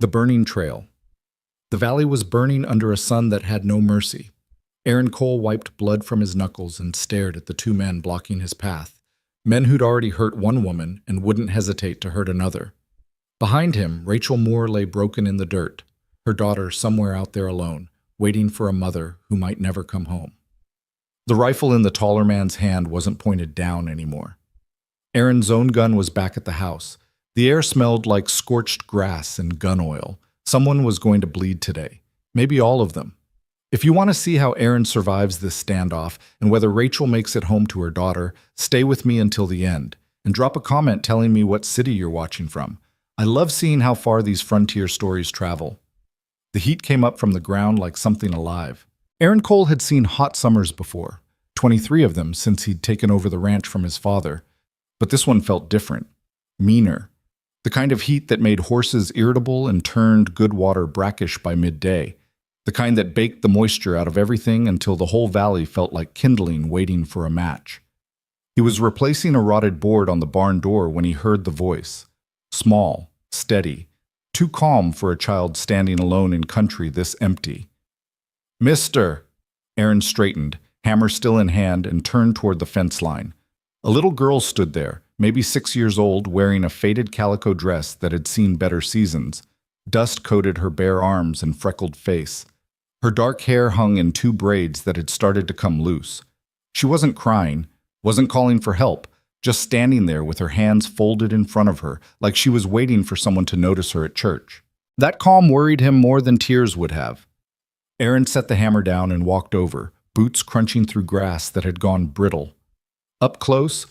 The burning trail. The valley was burning under a sun that had no mercy. Aaron Cole wiped blood from his knuckles and stared at the two men blocking his path, men who'd already hurt one woman and wouldn't hesitate to hurt another. Behind him, Rachel Moore lay broken in the dirt, her daughter somewhere out there alone, waiting for a mother who might never come home. The rifle in the taller man's hand wasn't pointed down anymore. Aaron's own gun was back at the house. The air smelled like scorched grass and gun oil. Someone was going to bleed today. Maybe all of them. If you want to see how Aaron survives this standoff and whether Rachel makes it home to her daughter, stay with me until the end and drop a comment telling me what city you're watching from. I love seeing how far these frontier stories travel. The heat came up from the ground like something alive. Aaron Cole had seen hot summers before, 23 of them since he'd taken over the ranch from his father. But this one felt different, meaner. The kind of heat that made horses irritable and turned good water brackish by midday. The kind that baked the moisture out of everything until the whole valley felt like kindling waiting for a match. He was replacing a rotted board on the barn door when he heard the voice. Small, steady, too calm for a child standing alone in country this empty. "Mister!" Aaron straightened, hammer still in hand, and turned toward the fence line. A little girl stood there, maybe 6 years old, wearing a faded calico dress that had seen better seasons. Dust coated her bare arms and freckled face. Her dark hair hung in 2 braids that had started to come loose. She wasn't crying, wasn't calling for help, just standing there with her hands folded in front of her, like she was waiting for someone to notice her at church. That calm worried him more than tears would have. Aaron set the hammer down and walked over, boots crunching through grass that had gone brittle. Up close,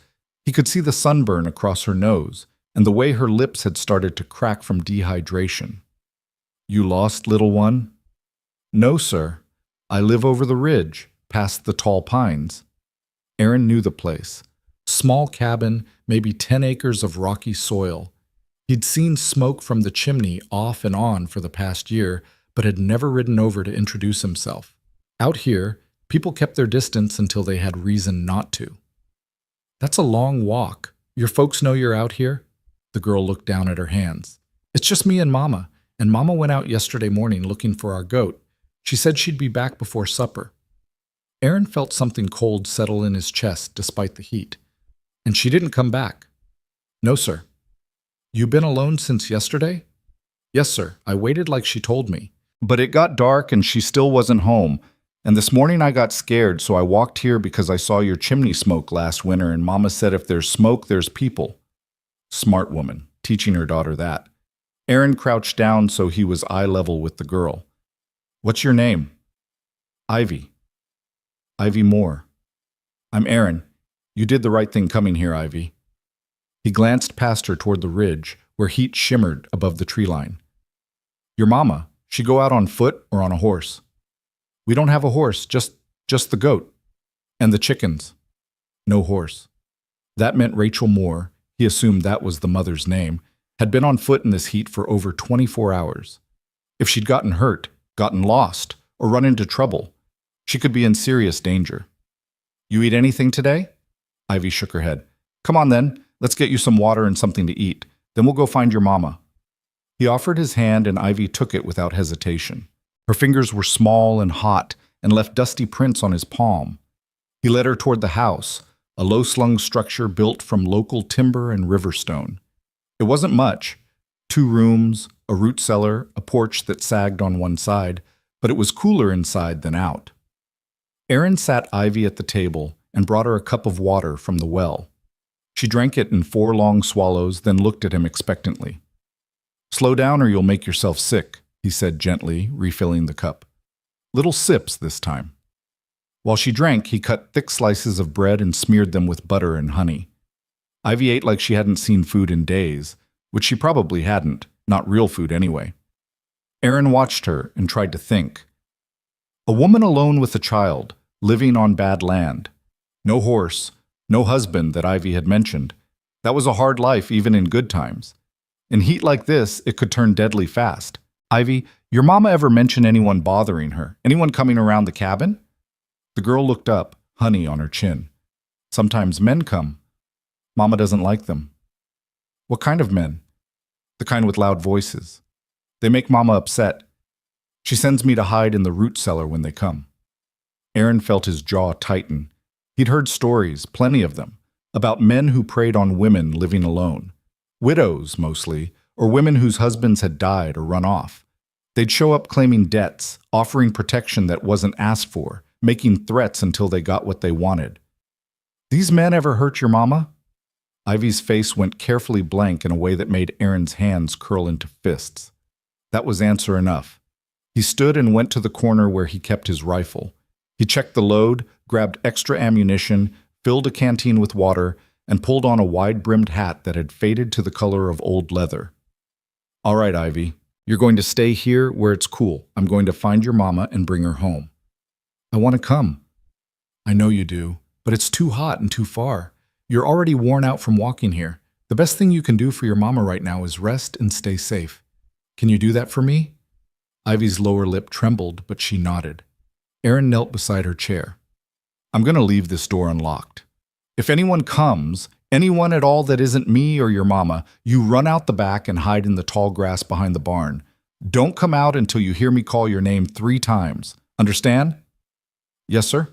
he could see the sunburn across her nose and the way her lips had started to crack from dehydration. "You lost, little one?" "No, sir. I live over the ridge, past the tall pines." Aaron knew the place. Small cabin, maybe 10 acres of rocky soil. He'd seen smoke from the chimney off and on for the past year, but had never ridden over to introduce himself. Out here, people kept their distance until they had reason not to. "That's a long walk. Your folks know you're out here?" The girl looked down at her hands. "It's just me and Mama Mama went out yesterday morning looking for our goat. She said she'd be back before supper." Aaron felt something cold settle in his chest despite the heat. "And she didn't come back?" "No, sir." "You been alone since yesterday?" "Yes, sir. I waited like she told me. But it got dark and she still wasn't home. And this morning I got scared, so I walked here because I saw your chimney smoke last winter and Mama said if there's smoke, there's people." Smart woman, teaching her daughter that. Aaron crouched down so he was eye level with the girl. "What's your name?" "Ivy." "Ivy Moore." "I'm Aaron. You did the right thing coming here, Ivy." He glanced past her toward the ridge, where heat shimmered above the tree line. "Your mama, she go out on foot or on a horse?" "We don't have a horse, just the goat." "And the chickens?" "No horse." That meant Rachel Moore, he assumed that was the mother's name, had been on foot in this heat for over 24 hours. If she'd gotten hurt, gotten lost, or run into trouble, she could be in serious danger. "You eat anything today?" Ivy shook her head. "Come on then, let's get you some water and something to eat. Then we'll go find your mama." He offered his hand and Ivy took it without hesitation. Her fingers were small and hot and left dusty prints on his palm. He led her toward the house, a low-slung structure built from local timber and river stone. It wasn't much, 2 rooms, a root cellar, a porch that sagged on one side, but it was cooler inside than out. Aaron sat Ivy at the table and brought her a cup of water from the well. She drank it in 4 long swallows, then looked at him expectantly. "Slow down or you'll make yourself sick," he said gently, refilling the cup. "Little sips this time." While she drank, he cut thick slices of bread and smeared them with butter and honey. Ivy ate like she hadn't seen food in days, which she probably hadn't, not real food anyway. Aaron watched her and tried to think. A woman alone with a child, living on bad land. No horse, no husband that Ivy had mentioned. That was a hard life even in good times. In heat like this, it could turn deadly fast. "Ivy, your mama ever mention anyone bothering her? Anyone coming around the cabin?" The girl looked up, honey on her chin. "Sometimes men come. Mama doesn't like them." "What kind of men?" "The kind with loud voices." They make Mama upset. She sends me to hide in the root cellar when they come. Aaron felt his jaw tighten. He'd heard stories, plenty of them, about men who preyed on women living alone. Widows, mostly, or women whose husbands had died or run off. They'd show up claiming debts, offering protection that wasn't asked for, making threats until they got what they wanted. These men ever hurt your mama? Ivy's face went carefully blank in a way that made Aaron's hands curl into fists. That was answer enough. He stood and went to the corner where he kept his rifle. He checked the load, grabbed extra ammunition, filled a canteen with water, and pulled on a wide-brimmed hat that had faded to the color of old leather. All right, Ivy, you're going to stay here where it's cool. I'm going to find your mama and bring her home. I want to come. I know you do, but it's too hot and too far. You're already worn out from walking here. The best thing you can do for your mama right now is rest and stay safe. Can you do that for me? Ivy's lower lip trembled, but she nodded. Aaron knelt beside her chair. I'm going to leave this door unlocked. If anyone comes, anyone at all that isn't me or your mama, you run out the back and hide in the tall grass behind the barn. Don't come out until you hear me call your name 3 times. Understand? Yes, sir.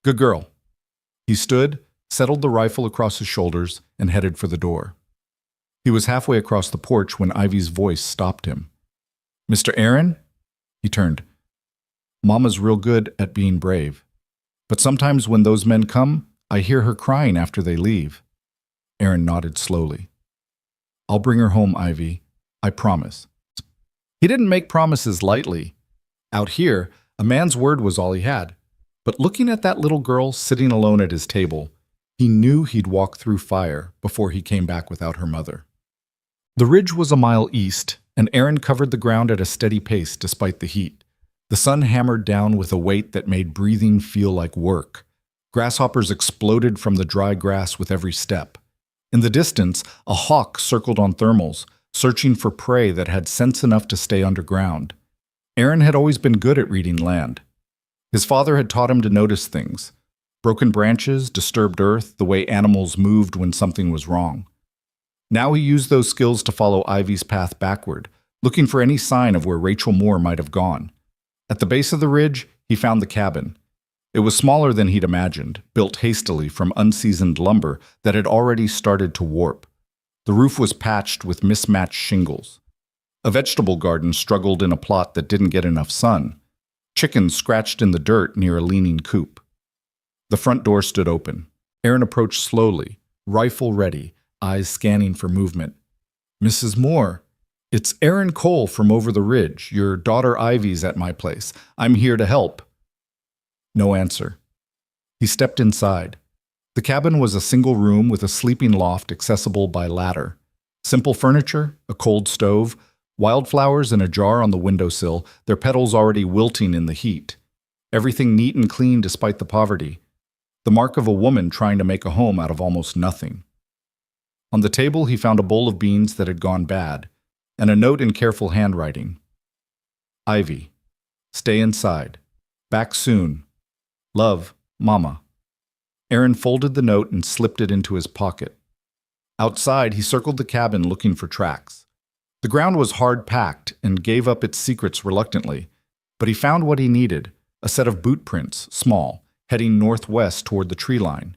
Good girl. He stood, settled the rifle across his shoulders, and headed for the door. He was halfway across the porch when Ivy's voice stopped him. Mr. Aaron? He turned. Mama's real good at being brave. But sometimes when those men come, I hear her crying after they leave. Aaron nodded slowly. I'll bring her home, Ivy. I promise. He didn't make promises lightly. Out here, a man's word was all he had. But looking at that little girl sitting alone at his table, he knew he'd walk through fire before he came back without her mother. The ridge was a mile east, and Aaron covered the ground at a steady pace despite the heat. The sun hammered down with a weight that made breathing feel like work. Grasshoppers exploded from the dry grass with every step. In the distance, a hawk circled on thermals, searching for prey that had sense enough to stay underground. Aaron had always been good at reading land. His father had taught him to notice things. Broken branches, disturbed earth, the way animals moved when something was wrong. Now he used those skills to follow Ivy's path backward, looking for any sign of where Rachel Moore might have gone. At the base of the ridge, he found the cabin. It was smaller than he'd imagined, built hastily from unseasoned lumber that had already started to warp. The roof was patched with mismatched shingles. A vegetable garden struggled in a plot that didn't get enough sun. Chickens scratched in the dirt near a leaning coop. The front door stood open. Aaron approached slowly, rifle ready, eyes scanning for movement. Mrs. Moore, it's Aaron Cole from over the ridge. Your daughter Ivy's at my place. I'm here to help. No answer. He stepped inside. The cabin was a single room with a sleeping loft accessible by ladder. Simple furniture, a cold stove, wildflowers in a jar on the windowsill, their petals already wilting in the heat. Everything neat and clean despite the poverty. The mark of a woman trying to make a home out of almost nothing. On the table, he found a bowl of beans that had gone bad, and a note in careful handwriting. Ivy, stay inside. Back soon. Love, Mama. Aaron folded the note and slipped it into his pocket. Outside, he circled the cabin looking for tracks. The ground was hard-packed and gave up its secrets reluctantly, but he found what he needed, a set of boot prints, small, heading northwest toward the tree line.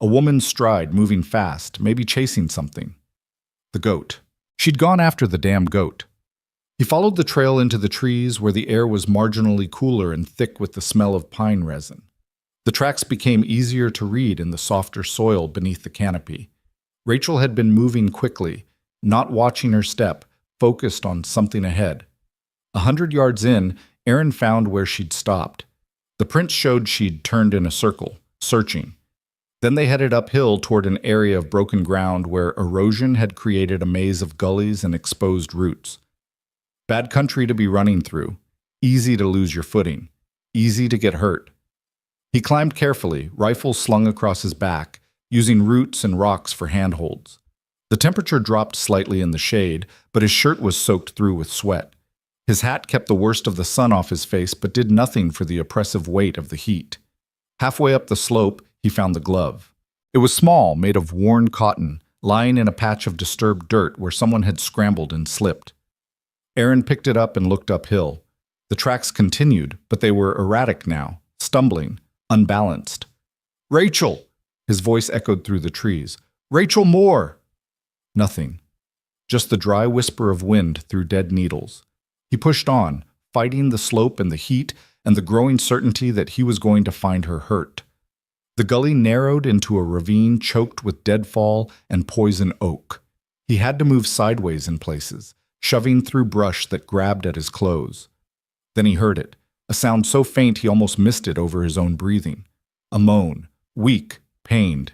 A woman's stride, moving fast, maybe chasing something. The goat. She'd gone after the damn goat. He followed the trail into the trees where the air was marginally cooler and thick with the smell of pine resin. The tracks became easier to read in the softer soil beneath the canopy. Rachel had been moving quickly, not watching her step, focused on something ahead. 100 yards in, Aaron found where she'd stopped. The prints showed she'd turned in a circle, searching. Then they headed uphill toward an area of broken ground where erosion had created a maze of gullies and exposed roots. Bad country to be running through, easy to lose your footing, easy to get hurt. He climbed carefully, rifle slung across his back, using roots and rocks for handholds. The temperature dropped slightly in the shade, but his shirt was soaked through with sweat. His hat kept the worst of the sun off his face but did nothing for the oppressive weight of the heat. Halfway up the slope, he found the glove. It was small, made of worn cotton, lying in a patch of disturbed dirt where someone had scrambled and slipped. Aaron picked it up and looked uphill. The tracks continued, but they were erratic now, stumbling, unbalanced. "Rachel!" His voice echoed through the trees. "Rachel Moore!" Nothing. Just the dry whisper of wind through dead needles. He pushed on, fighting the slope and the heat and the growing certainty that he was going to find her hurt. The gully narrowed into a ravine choked with deadfall and poison oak. He had to move sideways in places, shoving through brush that grabbed at his clothes. Then he heard it, a sound so faint he almost missed it over his own breathing. A moan, weak, pained.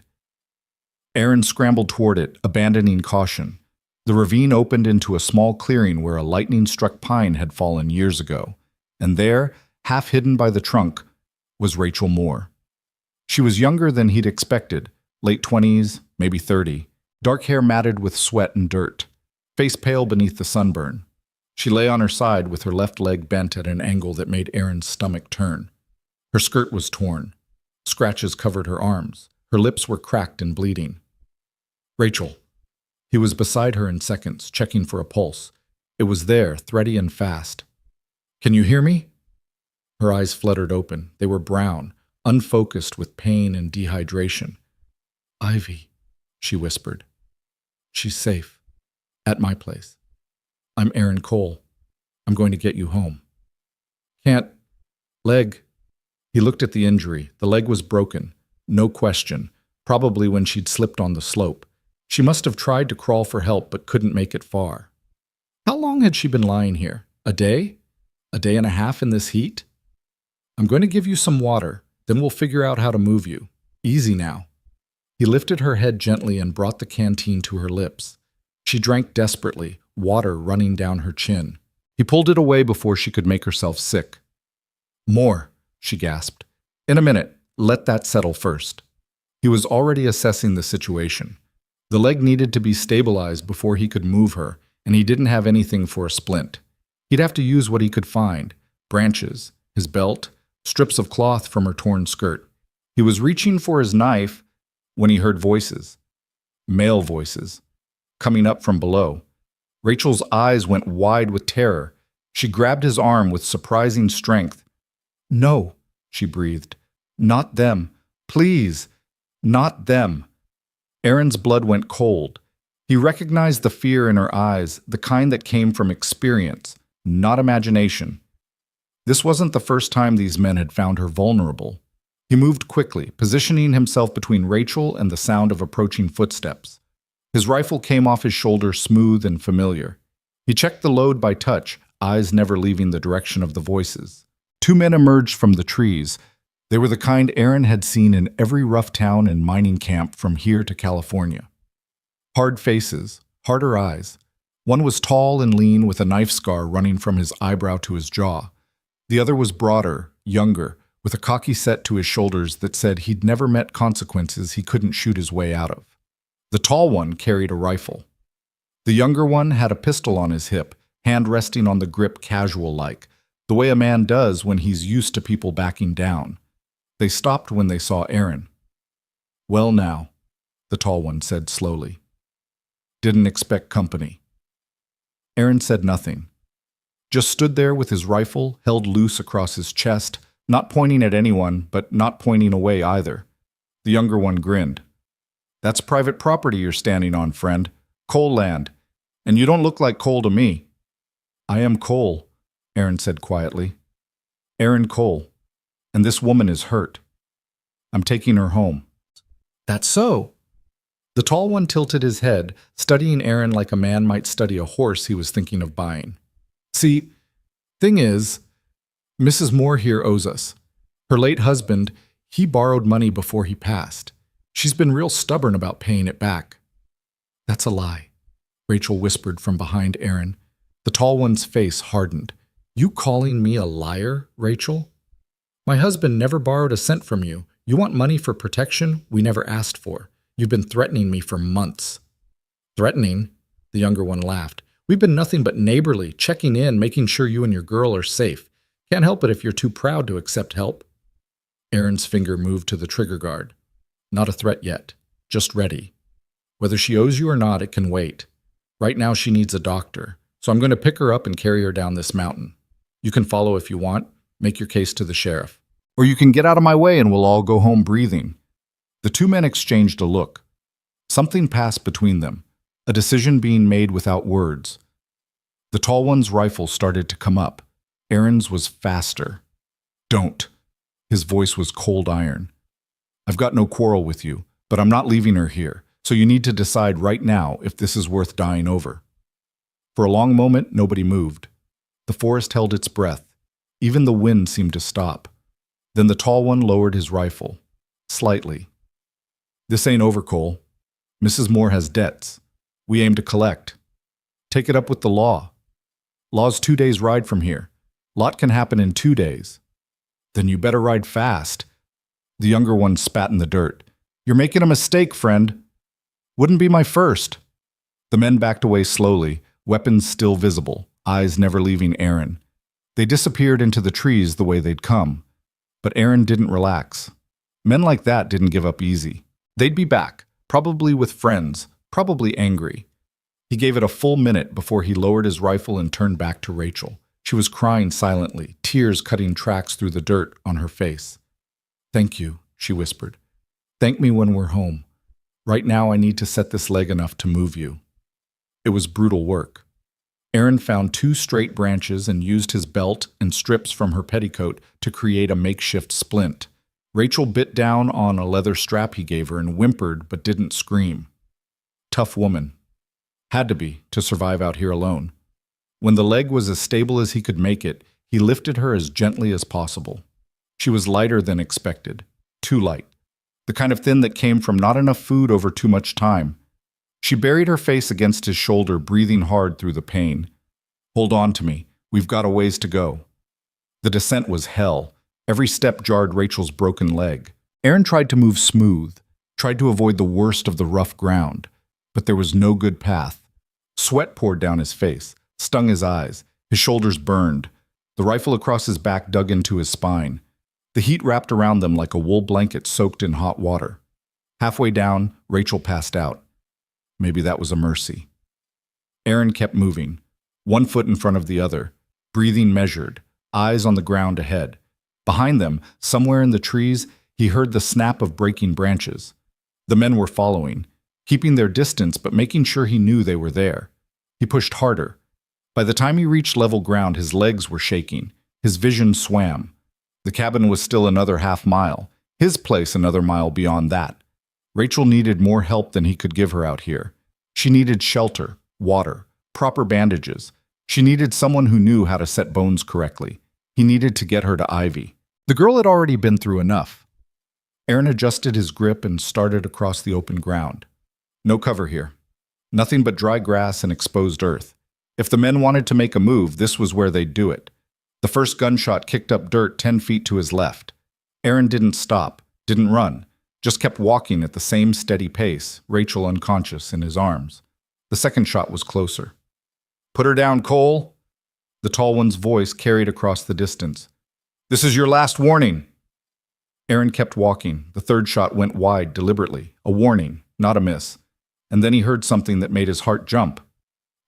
Aaron scrambled toward it, abandoning caution. The ravine opened into a small clearing where a lightning-struck pine had fallen years ago, and there, half hidden by the trunk, was Rachel Moore. She was younger than he'd expected, late 20s, maybe 30, dark hair matted with sweat and dirt, face pale beneath the sunburn. She lay on her side with her left leg bent at an angle that made Aaron's stomach turn. Her skirt was torn. Scratches covered her arms. Her lips were cracked and bleeding. "Rachel." He was beside her in seconds, checking for a pulse. It was there, thready and fast. "Can you hear me?" Her eyes fluttered open. They were brown, unfocused with pain and dehydration. "Ivy," she whispered. "She's safe. At my place. I'm Aaron Cole. I'm going to get you home." "Can't. Leg." He looked at the injury. The leg was broken. No question. Probably when she'd slipped on the slope. She must have tried to crawl for help but couldn't make it far. How long had she been lying here? A day? A day and a half in this heat? "I'm going to give you some water. Then we'll figure out how to move you. Easy now." He lifted her head gently and brought the canteen to her lips. She drank desperately, water running down her chin. He pulled it away before she could make herself sick. "More," she gasped. "In a minute. Let that settle first." He was already assessing the situation. The leg needed to be stabilized before he could move her, and he didn't have anything for a splint. He'd have to use what he could find: branches, his belt, strips of cloth from her torn skirt. He was reaching for his knife when he heard voices. Male voices. Coming up from below. Rachel's eyes went wide with terror. She grabbed his arm with surprising strength. "No," she breathed. "Not them. Please. Not them." Aaron's blood went cold. He recognized the fear in her eyes, the kind that came from experience, not imagination. This wasn't the first time these men had found her vulnerable. He moved quickly, positioning himself between Rachel and the sound of approaching footsteps. His rifle came off his shoulder smooth and familiar. He checked the load by touch, eyes never leaving the direction of the voices. Two men emerged from the trees. They were the kind Aaron had seen in every rough town and mining camp from here to California. Hard faces, harder eyes. One was tall and lean with a knife scar running from his eyebrow to his jaw. The other was broader, younger, with a cocky set to his shoulders that said he'd never met consequences he couldn't shoot his way out of. The tall one carried a rifle. The younger one had a pistol on his hip, hand resting on the grip casual-like, the way a man does when he's used to people backing down. They stopped when they saw Aaron. "Well now," the tall one said slowly. "Didn't expect company." Aaron said nothing. Just stood there with his rifle held loose across his chest, not pointing at anyone, but not pointing away either. The younger one grinned. "That's private property you're standing on, friend. Coal land. And you don't look like coal to me." "I am Cole," Aaron said quietly. "Aaron Cole. And this woman is hurt. I'm taking her home." "That's so." The tall one tilted his head, studying Aaron like a man might study a horse he was thinking of buying. "See, thing is, Mrs. Moore here owes us. Her late husband, he borrowed money before he passed. She's been real stubborn about paying it back." "That's a lie," Rachel whispered from behind Aaron. The tall one's face hardened. "You calling me a liar, Rachel? My husband never borrowed a cent from you. You want money for protection we never asked for. You've been threatening me for months." "Threatening?" The younger one laughed. "We've been nothing but neighborly, checking in, making sure you and your girl are safe. Can't help it if you're too proud to accept help." Aaron's finger moved to the trigger guard. "Not a threat yet. Just ready. Whether she owes you or not, it can wait. Right now she needs a doctor, So I'm going to pick her up and carry her down this mountain. You can follow if you want, make your case to the sheriff. Or you can get out of my way and we'll all go home breathing." The two men exchanged a look. Something passed between them, a decision being made without words. The tall one's rifle started to come up. Aaron's was faster. "Don't." His voice was cold iron. "I've got no quarrel with you, but I'm not leaving her here, so you need to decide right now if this is worth dying over." For a long moment, nobody moved. The forest held its breath. Even the wind seemed to stop. Then the tall one lowered his rifle. Slightly. "This ain't over, Cole. Mrs. Moore has debts. We aim to collect. Take it up with the law. Law's 2 days' ride from here. Lot can happen in 2 days." "Then you better ride fast." The younger one spat in the dirt. "You're making a mistake, friend." "Wouldn't be my first." The men backed away slowly, weapons still visible, eyes never leaving Aaron. They disappeared into the trees the way they'd come. But Aaron didn't relax. Men like that didn't give up easy. They'd be back, probably with friends, probably angry. He gave it a full minute before he lowered his rifle and turned back to Rachel. She was crying silently, tears cutting tracks through the dirt on her face. "Thank you," she whispered. "Thank me when we're home. Right now I need to set this leg enough to move you." It was brutal work. Aaron found 2 straight branches and used his belt and strips from her petticoat to create a makeshift splint. Rachel bit down on a leather strap he gave her and whimpered but didn't scream. Tough woman. Had to be, to survive out here alone. When the leg was as stable as he could make it, he lifted her as gently as possible. She was lighter than expected. Too light. The kind of thin that came from not enough food over too much time. She buried her face against his shoulder, breathing hard through the pain. "Hold on to me. We've got a ways to go." The descent was hell. Every step jarred Rachel's broken leg. Aaron tried to move smooth, tried to avoid the worst of the rough ground, but there was no good path. Sweat poured down his face, stung his eyes, his shoulders burned. The rifle across his back dug into his spine. The heat wrapped around them like a wool blanket soaked in hot water. Halfway down, Rachel passed out. Maybe that was a mercy. Aaron kept moving, one foot in front of the other, breathing measured, eyes on the ground ahead. Behind them, somewhere in the trees, he heard the snap of breaking branches. The men were following, keeping their distance but making sure he knew they were there. He pushed harder. By the time he reached level ground, his legs were shaking. His vision swam. The cabin was still another half-mile, his place another mile beyond that. Rachel needed more help than he could give her out here. She needed shelter, water, proper bandages. She needed someone who knew how to set bones correctly. He needed to get her to Ivy. The girl had already been through enough. Aaron adjusted his grip and started across the open ground. No cover here. Nothing but dry grass and exposed earth. If the men wanted to make a move, this was where they'd do it. The first gunshot kicked up dirt 10 feet to his left. Aaron didn't stop, didn't run, just kept walking at the same steady pace, Rachel unconscious in his arms. The second shot was closer. "Put her down, Cole." The tall one's voice carried across the distance. "This is your last warning." Aaron kept walking. The third shot went wide deliberately, a warning, not a miss. And then he heard something that made his heart jump.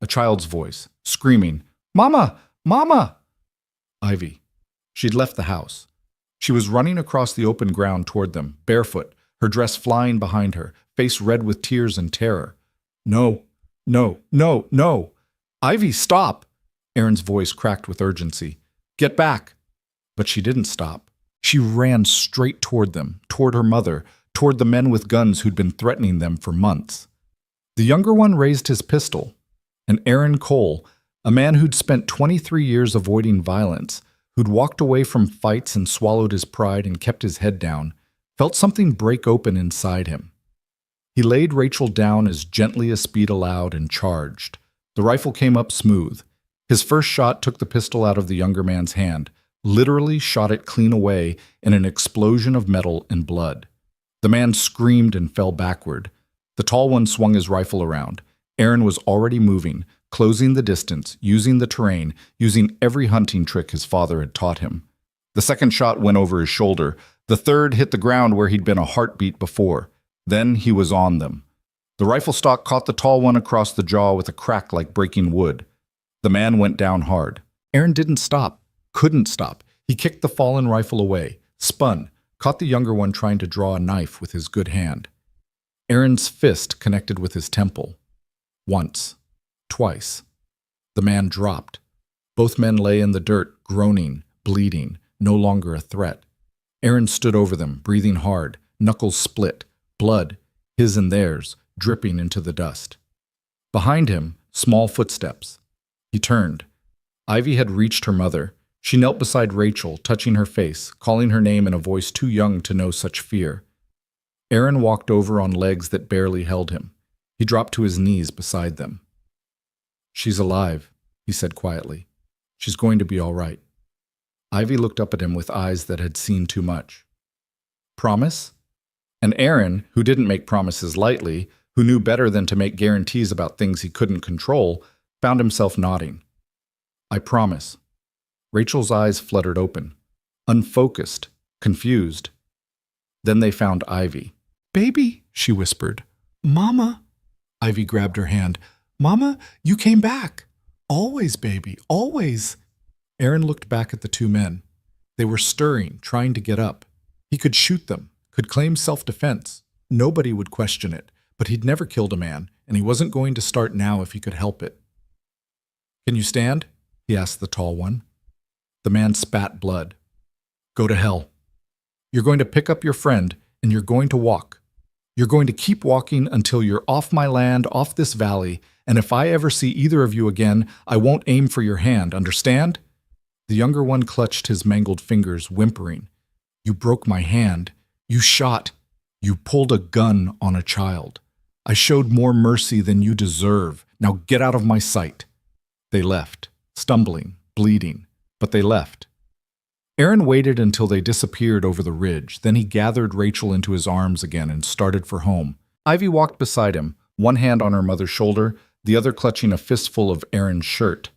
A child's voice, screaming, "Mama! Mama!" Ivy. She'd left the house. She was running across the open ground toward them, barefoot, her dress flying behind her, face red with tears and terror. "No, no, no, no! Ivy, stop!" Aaron's voice cracked with urgency. "Get back!" But she didn't stop. She ran straight toward them, toward her mother, toward the men with guns who'd been threatening them for months. The younger one raised his pistol, and Aaron Cole, a man who'd spent 23 years avoiding violence, who'd walked away from fights and swallowed his pride and kept his head down, felt something break open inside him. He laid Rachel down as gently as speed allowed and charged. The rifle came up smooth. His first shot took the pistol out of the younger man's hand, literally shot it clean away in an explosion of metal and blood. The man screamed and fell backward. The tall one swung his rifle around. Aaron was already moving, closing the distance, using the terrain, using every hunting trick his father had taught him. The second shot went over his shoulder. The third hit the ground where he'd been a heartbeat before. Then he was on them. The rifle stock caught the tall one across the jaw with a crack like breaking wood. The man went down hard. Aaron didn't stop, couldn't stop. He kicked the fallen rifle away, spun, caught the younger one trying to draw a knife with his good hand. Aaron's fist connected with his temple. Once. Twice. The man dropped. Both men lay in the dirt, groaning, bleeding, no longer a threat. Aaron stood over them, breathing hard, knuckles split, blood, his and theirs, dripping into the dust. Behind him, small footsteps. He turned. Ivy had reached her mother. She knelt beside Rachel, touching her face, calling her name in a voice too young to know such fear. Aaron walked over on legs that barely held him. He dropped to his knees beside them. "She's alive," he said quietly. "She's going to be all right." Ivy looked up at him with eyes that had seen too much. "Promise?" And Aaron, who didn't make promises lightly, who knew better than to make guarantees about things he couldn't control, found himself nodding. "I promise." Rachel's eyes fluttered open, unfocused, confused. Then they found Ivy. "Baby," she whispered. "Mama." Ivy grabbed her hand. "Mama, you came back. Always, baby, always." Aaron looked back at the two men. They were stirring, trying to get up. He could shoot them, could claim self-defense. Nobody would question it, but he'd never killed a man, and he wasn't going to start now if he could help it. "Can you stand?" he asked the tall one. The man spat blood. "Go to hell. You're going to pick up your friend, and you're going to walk. You're going to keep walking until you're off my land, off this valley, and if I ever see either of you again, I won't aim for your hand, understand?" The younger one clutched his mangled fingers, whimpering. "You broke my hand. You shot. You pulled a gun on a child. I showed more mercy than you deserve. Now get out of my sight." They left, stumbling, bleeding, but they left. Aaron waited until they disappeared over the ridge. Then he gathered Rachel into his arms again and started for home. Ivy walked beside him, one hand on her mother's shoulder, the other clutching a fistful of Aaron's shirt.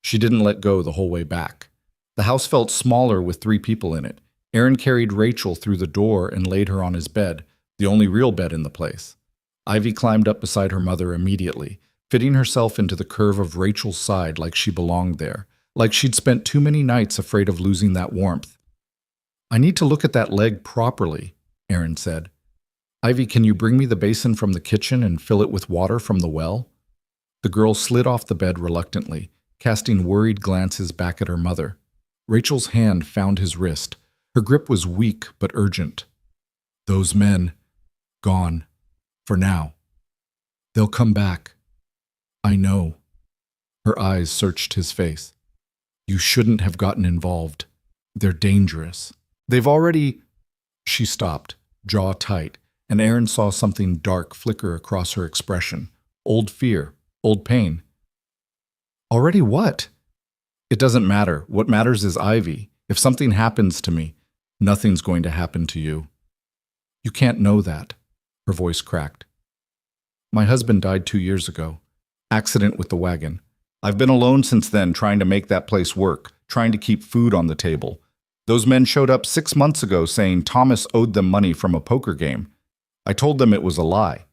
She didn't let go the whole way back. The house felt smaller with 3 people in it. Aaron carried Rachel through the door and laid her on his bed, the only real bed in the place. Ivy climbed up beside her mother immediately, fitting herself into the curve of Rachel's side like she belonged there, like she'd spent too many nights afraid of losing that warmth. "I need to look at that leg properly," Aaron said. "Ivy, can you bring me the basin from the kitchen and fill it with water from the well?" The girl slid off the bed reluctantly, casting worried glances back at her mother. Rachel's hand found his wrist. Her grip was weak but urgent. "Those men, gone. For now. They'll come back. I know." Her eyes searched his face. "You shouldn't have gotten involved. They're dangerous. They've already—" She stopped, jaw tight, and Aaron saw something dark flicker across her expression. Old fear, old pain. "Already what?" "It doesn't matter. What matters is Ivy. If something happens to me, nothing's going to happen to you." "You can't know that." Her voice cracked. "My husband died 2 years ago. Accident with the wagon. I've been alone since then, trying to make that place work, trying to keep food on the table. Those men showed up 6 months ago saying Thomas owed them money from a poker game. I told them it was a lie.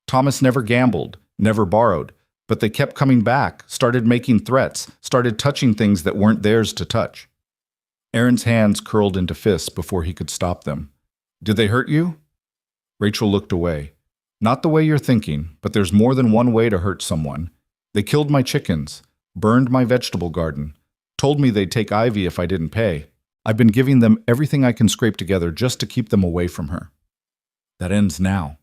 Thomas never gambled, never borrowed, but they kept coming back, started making threats, started touching things that weren't theirs to touch." Aaron's hands curled into fists before he could stop them. "Did they hurt you?" Rachel looked away. "Not the way you're thinking, but there's more than one way to hurt someone. They killed my chickens, burned my vegetable garden, told me they'd take Ivy if I didn't pay. I've been giving them everything I can scrape together just to keep them away from her. That ends now.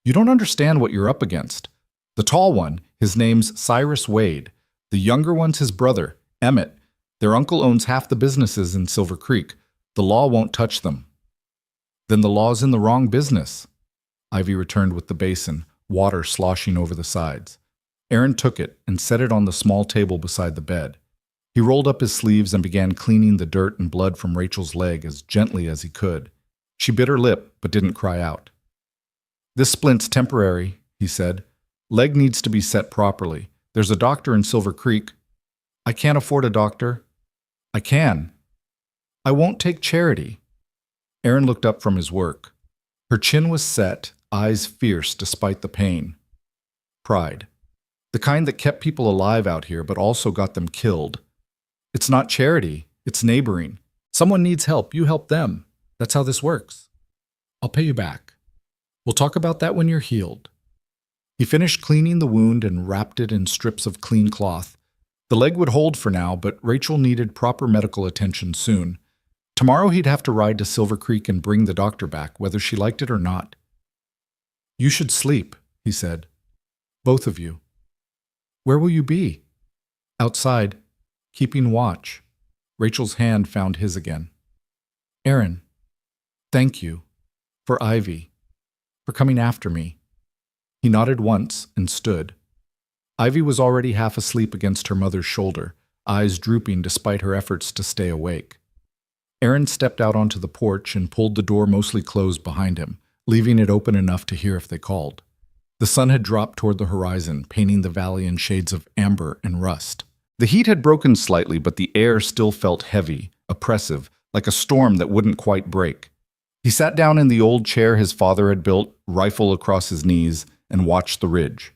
You don't understand what you're up against. The tall one, his name's Cyrus Wade. The younger one's his brother, Emmett. Their uncle owns half the businesses in Silver Creek. The law won't touch them." "Then the law's in the wrong business." Ivy returned with the basin, water sloshing over the sides. Aaron took it and set it on the small table beside the bed. He rolled up his sleeves and began cleaning the dirt and blood from Rachel's leg as gently as he could. She bit her lip but didn't cry out. "This splint's temporary," he said. "Leg needs to be set properly. There's a doctor in Silver Creek." "I can't afford a doctor." "I can." "I won't take charity." Aaron looked up from his work. Her chin was set, eyes fierce despite the pain. Pride. The kind that kept people alive out here but also got them killed. It's not charity, it's neighboring. Someone needs help, you help them. That's how this works. I'll pay you back. We'll talk about that when you're healed. He finished cleaning the wound and wrapped it in strips of clean cloth. The leg would hold for now, but Rachel needed proper medical attention soon. Tomorrow he'd have to ride to Silver Creek and bring the doctor back, whether she liked it or not. You should sleep, he said. Both of you. Where will you be? Outside, keeping watch. Rachel's hand found his again. Aaron, thank you. For Ivy. For coming after me. He nodded once and stood. Ivy was already half asleep against her mother's shoulder, eyes drooping despite her efforts to stay awake. Aaron stepped out onto the porch and pulled the door mostly closed behind him, leaving it open enough to hear if they called. The sun had dropped toward the horizon, painting the valley in shades of amber and rust. The heat had broken slightly, but the air still felt heavy, oppressive, like a storm that wouldn't quite break. He sat down in the old chair his father had built, rifle across his knees, and watched the ridge.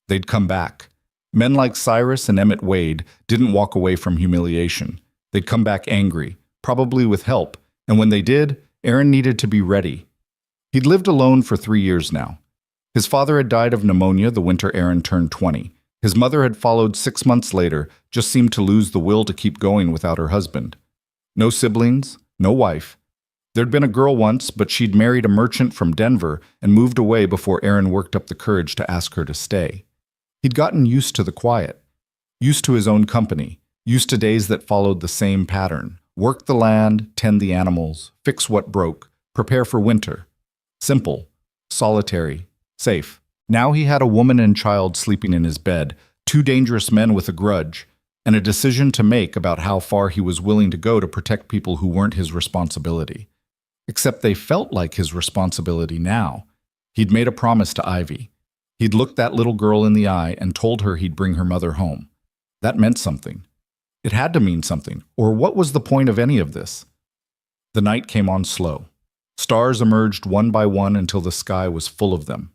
They'd come back. Men like Cyrus and Emmett Wade didn't walk away from humiliation. They'd come back angry, probably with help, and when they did, Aaron needed to be ready. He'd lived alone for 3 years now. His father had died of pneumonia the winter Aaron turned 20. His mother had followed 6 months later, just seemed to lose the will to keep going without her husband. No siblings, no wife. There'd been a girl once, but she'd married a merchant from Denver and moved away before Aaron worked up the courage to ask her to stay. He'd gotten used to the quiet, used to his own company, used to days that followed the same pattern. Work the land, tend the animals, fix what broke, prepare for winter. Simple, solitary, safe. Now he had a woman and child sleeping in his bed, 2 dangerous men with a grudge, and a decision to make about how far he was willing to go to protect people who weren't his responsibility. Except they felt like his responsibility now. He'd made a promise to Ivy. He'd looked that little girl in the eye and told her he'd bring her mother home. That meant something. It had to mean something, or what was the point of any of this? The night came on slow. Stars emerged one by one until the sky was full of them.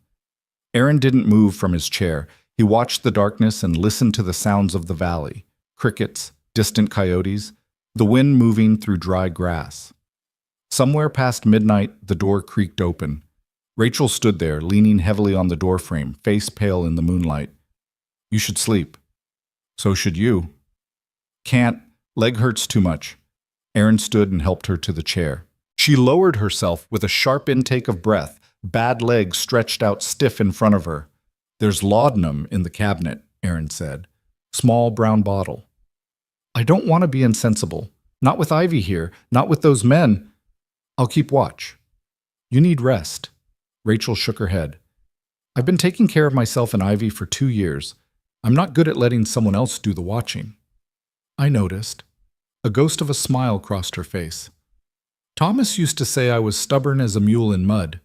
Aaron didn't move from his chair. He watched the darkness and listened to the sounds of the valley. Crickets, distant coyotes, the wind moving through dry grass. Somewhere past midnight, the door creaked open. Rachel stood there, leaning heavily on the doorframe, face pale in the moonlight. You should sleep. So should you. Can't. Leg hurts too much. Aaron stood and helped her to the chair. She lowered herself with a sharp intake of breath, bad leg stretched out stiff in front of her. There's laudanum in the cabinet, Aaron said. Small brown bottle. I don't want to be insensible. Not with Ivy here, not with those men. I'll keep watch. You need rest. Rachel shook her head. I've been taking care of myself and Ivy for 2 years. I'm not good at letting someone else do the watching. I noticed. A ghost of a smile crossed her face. Thomas used to say I was stubborn as a mule in mud.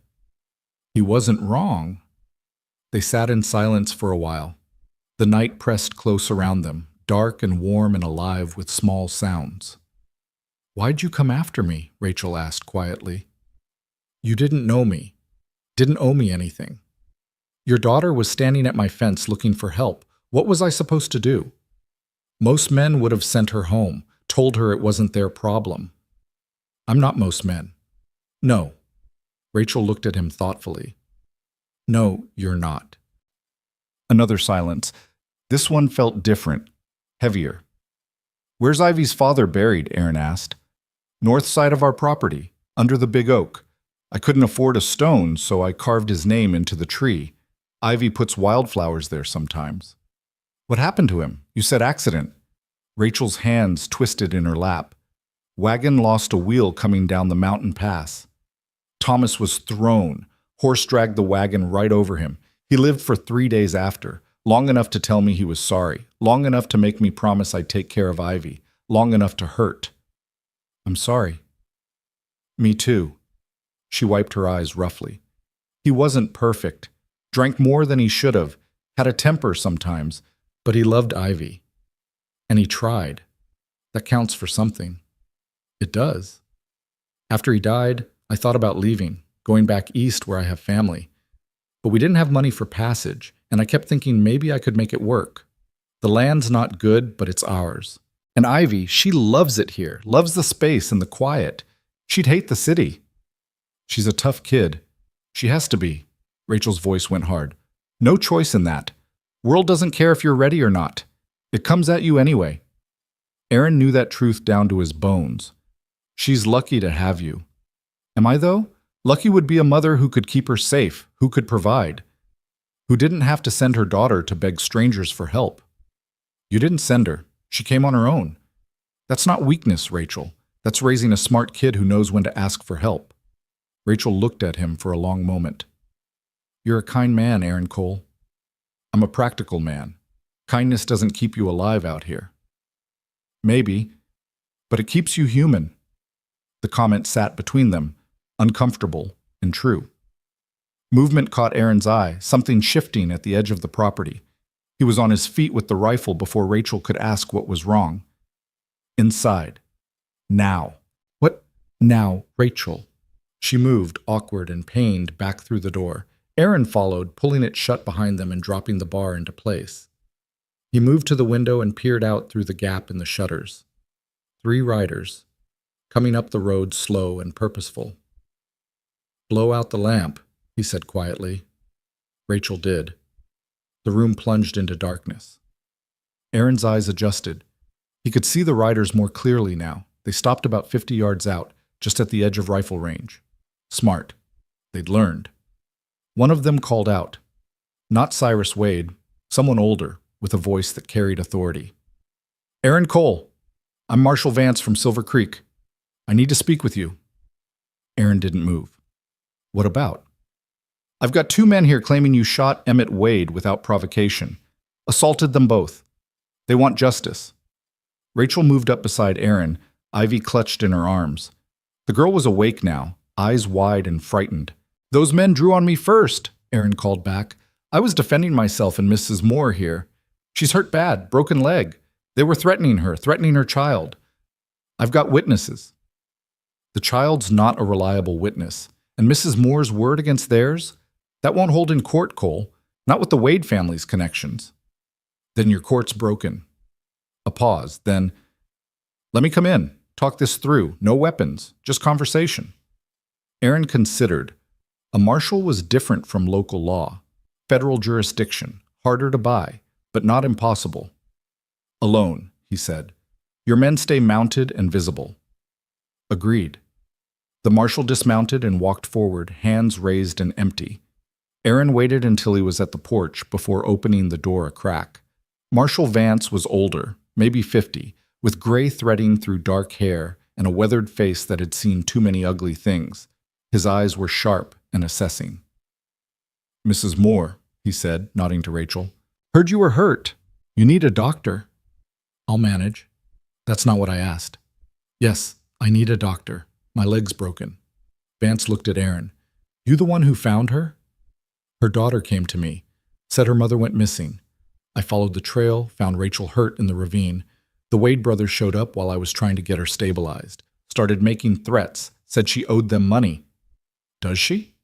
He wasn't wrong. They sat in silence for a while. The night pressed close around them, dark and warm and alive with small sounds. Why'd you come after me? Rachel asked quietly. You didn't know me. Didn't owe me anything. Your daughter was standing at my fence looking for help. What was I supposed to do? Most men would have sent her home, told her it wasn't their problem. I'm not most men. No. Rachel looked at him thoughtfully. No, you're not. Another silence. This one felt different, heavier. Where's Ivy's father buried? Aaron asked. North side of our property, under the big oak. I couldn't afford a stone, so I carved his name into the tree. Ivy puts wildflowers there sometimes. What happened to him? You said accident. Rachel's hands twisted in her lap. Wagon lost a wheel coming down the mountain pass. Thomas was thrown. Horse dragged the wagon right over him. He lived for 3 days after, long enough to tell me he was sorry, long enough to make me promise I'd take care of Ivy, long enough to hurt. I'm sorry. Me too. She wiped her eyes roughly. He wasn't perfect, drank more than he should have, had a temper sometimes, but he loved Ivy. And he tried. That counts for something. It does. After he died, I thought about leaving, going back east where I have family. But we didn't have money for passage, and I kept thinking maybe I could make it work. The land's not good, but it's ours. And Ivy, she loves it here, loves the space and the quiet. She'd hate the city. She's a tough kid. She has to be. Rachel's voice went hard. No choice in that. World doesn't care if you're ready or not. It comes at you anyway. Aaron knew that truth down to his bones. She's lucky to have you. Am I, though? Lucky would be a mother who could keep her safe, who could provide, who didn't have to send her daughter to beg strangers for help. You didn't send her. She came on her own. That's not weakness, Rachel. That's raising a smart kid who knows when to ask for help. Rachel looked at him for a long moment. You're a kind man, Aaron Cole. I'm a practical man. Kindness doesn't keep you alive out here. Maybe, but it keeps you human. The comment sat between them, uncomfortable and true. Movement caught Aaron's eye, something shifting at the edge of the property. He was on his feet with the rifle before Rachel could ask what was wrong. Inside. Now. What? Now, Rachel. She moved, awkward and pained, back through the door. Aaron followed, pulling it shut behind them and dropping the bar into place. He moved to the window and peered out through the gap in the shutters. 3 riders, coming up the road slow and purposeful. Blow out the lamp, he said quietly. Rachel did. The room plunged into darkness. Aaron's eyes adjusted. He could see the riders more clearly now. They stopped about 50 yards out, just at the edge of rifle range. Smart. They'd learned. One of them called out. Not Cyrus Wade, someone older, with a voice that carried authority. Aaron Cole, I'm Marshal Vance from Silver Creek. I need to speak with you. Aaron didn't move. What about? I've got 2 men here claiming you shot Emmett Wade without provocation. Assaulted them both. They want justice. Rachel moved up beside Aaron, Ivy clutched in her arms. The girl was awake now, eyes wide and frightened. Those men drew on me first, Aaron called back. I was defending myself and Mrs. Moore here. She's hurt bad, broken leg. They were threatening her child. I've got witnesses. The child's not a reliable witness, and Mrs. Moore's word against theirs? That won't hold in court, Cole, not with the Wade family's connections. Then your court's broken. A pause, then, let me come in, talk this through, no weapons, just conversation. Aaron considered. A marshal was different from local law, federal jurisdiction, harder to buy, but not impossible. Alone, he said. Your men stay mounted and visible. Agreed. The marshal dismounted and walked forward, hands raised and empty. Aaron waited until he was at the porch before opening the door a crack. Marshal Vance was older, maybe 50, with gray threading through dark hair and a weathered face that had seen too many ugly things. His eyes were sharp and assessing. Mrs. Moore, he said, nodding to Rachel. Heard you were hurt. You need a doctor. I'll manage. That's not what I asked. Yes, I need a doctor. My leg's broken. Vance looked at Aaron. You the one who found her? Her daughter came to me, said her mother went missing. I followed the trail, found Rachel hurt in the ravine. The Wade brothers showed up while I was trying to get her stabilized. Started making threats, said she owed them money. Does she?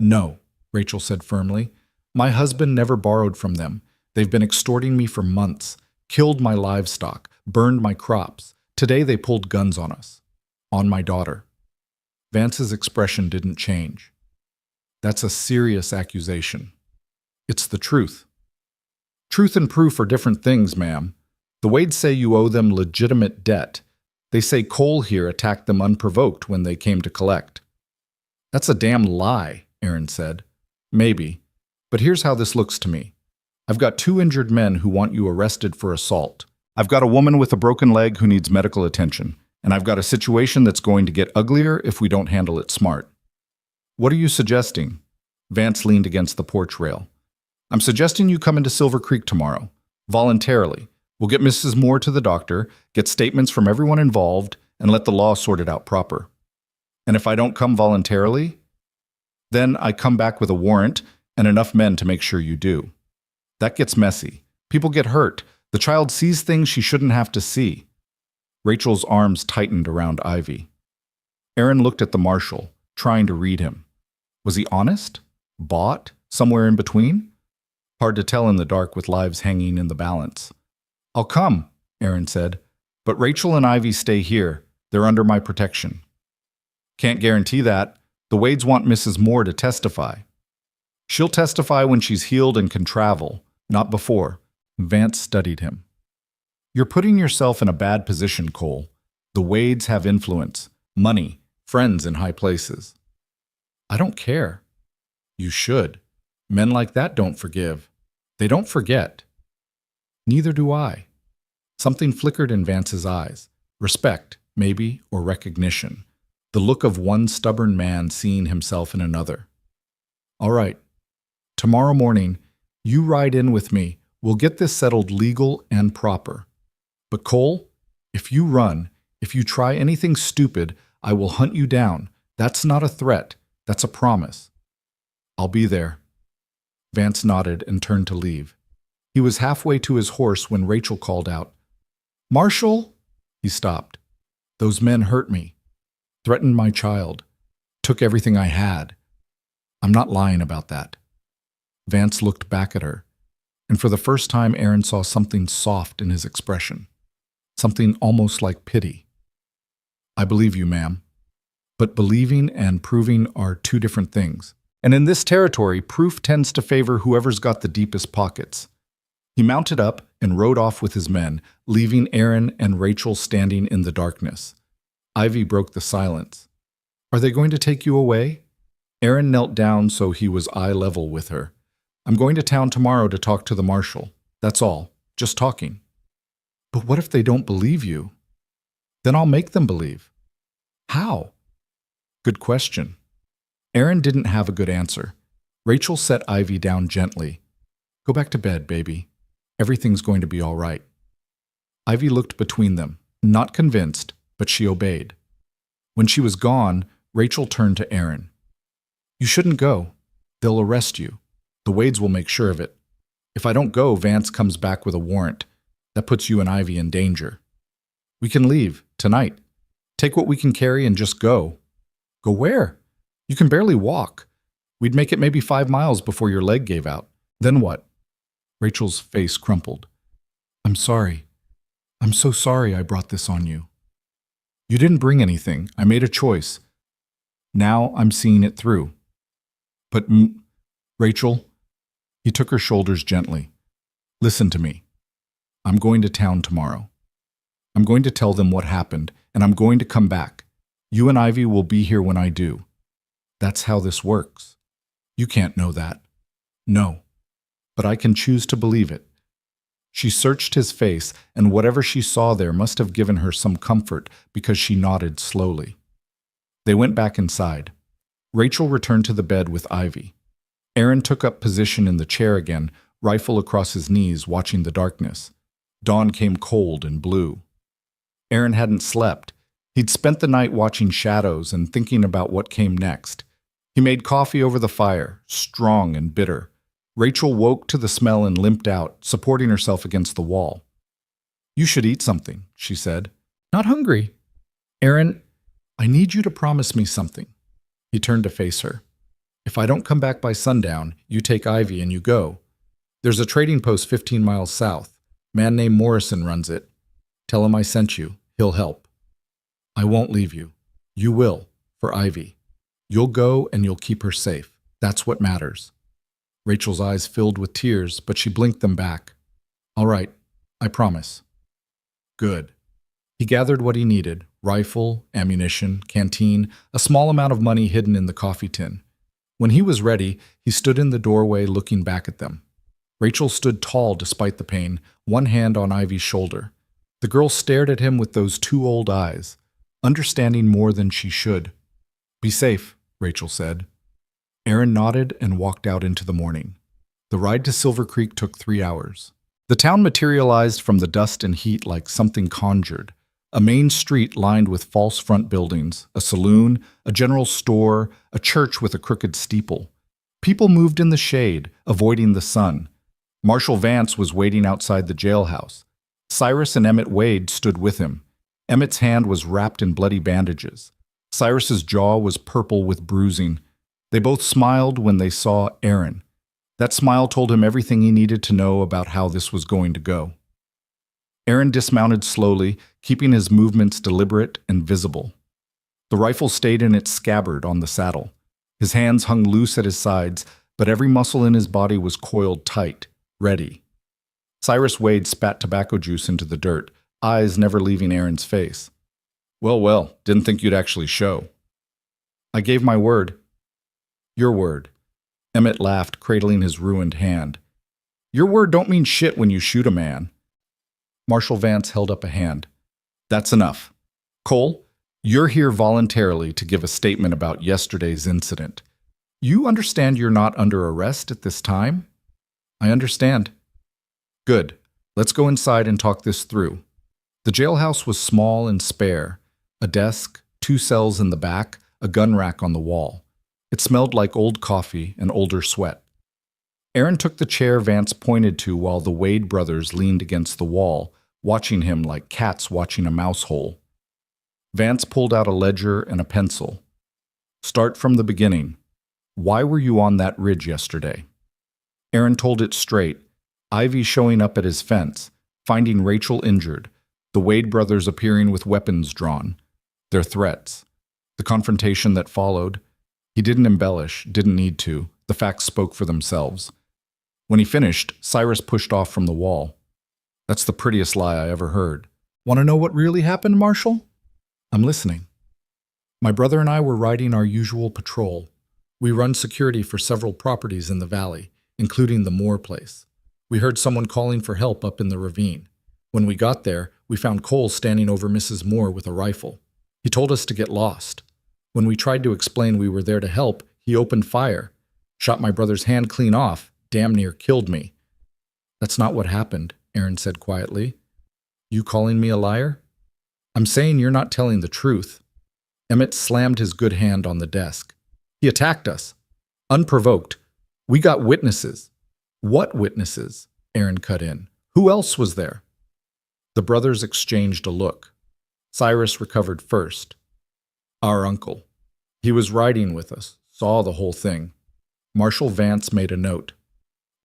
No, Rachel said firmly. My husband never borrowed from them. They've been extorting me for months, killed my livestock, burned my crops. Today they pulled guns on us. On my daughter. Vance's expression didn't change. That's a serious accusation. It's the truth. Truth and proof are different things, ma'am. The Wades say you owe them legitimate debt. They say Cole here attacked them unprovoked when they came to collect. That's a damn lie, Aaron said. Maybe. But here's how this looks to me. I've got 2 injured men who want you arrested for assault. I've got a woman with a broken leg who needs medical attention. And I've got a situation that's going to get uglier if we don't handle it smart. What are you suggesting? Vance leaned against the porch rail. I'm suggesting you come into Silver Creek tomorrow. Voluntarily. We'll get Mrs. Moore to the doctor, get statements from everyone involved, and let the law sort it out proper. And if I don't come voluntarily, then I come back with a warrant and enough men to make sure you do. That gets messy. People get hurt. The child sees things she shouldn't have to see. Rachel's arms tightened around Ivy. Aaron looked at the marshal, trying to read him. Was he honest? Bought? Somewhere in between? Hard to tell in the dark with lives hanging in the balance. I'll come, Aaron said, but Rachel and Ivy stay here. They're under my protection. Can't guarantee that. The Wades want Mrs. Moore to testify. She'll testify when she's healed and can travel, not before. Vance studied him. You're putting yourself in a bad position, Cole. The Wades have influence, money, friends in high places. I don't care. You should. Men like that don't forgive. They don't forget. Neither do I. Something flickered in Vance's eyes. Respect, maybe, or recognition. The look of one stubborn man seeing himself in another. All right. Tomorrow morning, you ride in with me. We'll get this settled legal and proper. But Cole, if you run, if you try anything stupid, I will hunt you down. That's not a threat. That's a promise. I'll be there. Vance nodded and turned to leave. He was halfway to his horse when Rachel called out, Marshall? He stopped. Those men hurt me, threatened my child, took everything I had. I'm not lying about that. Vance looked back at her, and for the first time Aaron saw something soft in his expression, something almost like pity. I believe you, ma'am. But believing and proving are two different things. And in this territory, proof tends to favor whoever's got the deepest pockets. He mounted up and rode off with his men, leaving Aaron and Rachel standing in the darkness. Ivy broke the silence. Are they going to take you away? Aaron knelt down so he was eye level with her. I'm going to town tomorrow to talk to the marshal. That's all. Just talking. But what if they don't believe you? Then I'll make them believe. How? Good question. Aaron didn't have a good answer. Rachel set Ivy down gently. Go back to bed, baby. Everything's going to be all right. Ivy looked between them, not convinced, but she obeyed. When she was gone, Rachel turned to Aaron. You shouldn't go. They'll arrest you. The Wades will make sure of it. If I don't go, Vance comes back with a warrant. That puts you and Ivy in danger. We can leave, tonight. Take what we can carry and just go. Go where? You can barely walk. We'd make it maybe 5 miles before your leg gave out. Then what? Rachel's face crumpled. I'm sorry. I'm so sorry I brought this on you. You didn't bring anything. I made a choice. Now I'm seeing it through. But, Rachel, he took her shoulders gently. Listen to me. I'm going to town tomorrow. I'm going to tell them what happened, and I'm going to come back. You and Ivy will be here when I do. That's how this works. You can't know that. No. But I can choose to believe it. She searched his face, and whatever she saw there must have given her some comfort because she nodded slowly. They went back inside. Rachel returned to the bed with Ivy. Aaron took up position in the chair again, rifle across his knees, watching the darkness. Dawn came cold and blue. Aaron hadn't slept. He'd spent the night watching shadows and thinking about what came next. He made coffee over the fire, strong and bitter. Rachel woke to the smell and limped out, supporting herself against the wall. You should eat something, she said. Not hungry. Aaron, I need you to promise me something. He turned to face her. If I don't come back by sundown, you take Ivy and you go. There's a trading post 15 miles south. Man named Morrison runs it. Tell him I sent you. He'll help. I won't leave you. You will, for Ivy. You'll go and you'll keep her safe. That's what matters. Rachel's eyes filled with tears, but she blinked them back. All right, I promise. Good. He gathered what he needed, rifle, ammunition, canteen, a small amount of money hidden in the coffee tin. When he was ready, he stood in the doorway looking back at them. Rachel stood tall despite the pain, one hand on Ivy's shoulder. The girl stared at him with those two old eyes, understanding more than she should. Be safe, Rachel said. Aaron nodded and walked out into the morning. The ride to Silver Creek took 3 hours. The town materialized from the dust and heat like something conjured. A main street lined with false front buildings, a saloon, a general store, a church with a crooked steeple. People moved in the shade, avoiding the sun. Marshal Vance was waiting outside the jailhouse. Cyrus and Emmett Wade stood with him. Emmett's hand was wrapped in bloody bandages. Cyrus's jaw was purple with bruising. They both smiled when they saw Aaron. That smile told him everything he needed to know about how this was going to go. Aaron dismounted slowly, keeping his movements deliberate and visible. The rifle stayed in its scabbard on the saddle. His hands hung loose at his sides, but every muscle in his body was coiled tight, ready. Cyrus Wade spat tobacco juice into the dirt, eyes never leaving Aaron's face. Well, didn't think you'd actually show. I gave my word. Your word. Emmett laughed, cradling his ruined hand. Your word don't mean shit when you shoot a man. Marshal Vance held up a hand. That's enough. Cole, you're here voluntarily to give a statement about yesterday's incident. You understand you're not under arrest at this time? I understand. Good. Let's go inside and talk this through. The jailhouse was small and spare. A desk, 2 cells in the back, a gun rack on the wall. It smelled like old coffee and older sweat. Aaron took the chair Vance pointed to while the Wade brothers leaned against the wall, watching him like cats watching a mouse hole. Vance pulled out a ledger and a pencil. Start from the beginning. Why were you on that ridge yesterday? Aaron told it straight. Ivy showing up at his fence, finding Rachel injured, the Wade brothers appearing with weapons drawn, their threats, the confrontation that followed. He didn't embellish, didn't need to. The facts spoke for themselves. When he finished, Cyrus pushed off from the wall. That's the prettiest lie I ever heard. Want to know what really happened, Marshal? I'm listening. My brother and I were riding our usual patrol. We run security for several properties in the valley, including the Moore place. We heard someone calling for help up in the ravine. When we got there, we found Cole standing over Mrs. Moore with a rifle. He told us to get lost. When we tried to explain we were there to help, he opened fire, shot my brother's hand clean off, damn near killed me. That's not what happened, Aaron said quietly. You calling me a liar? I'm saying you're not telling the truth. Emmett slammed his good hand on the desk. He attacked us. Unprovoked. We got witnesses. What witnesses? Aaron cut in. Who else was there? The brothers exchanged a look. Cyrus recovered first. Our uncle. He was riding with us, saw the whole thing. Marshal Vance made a note.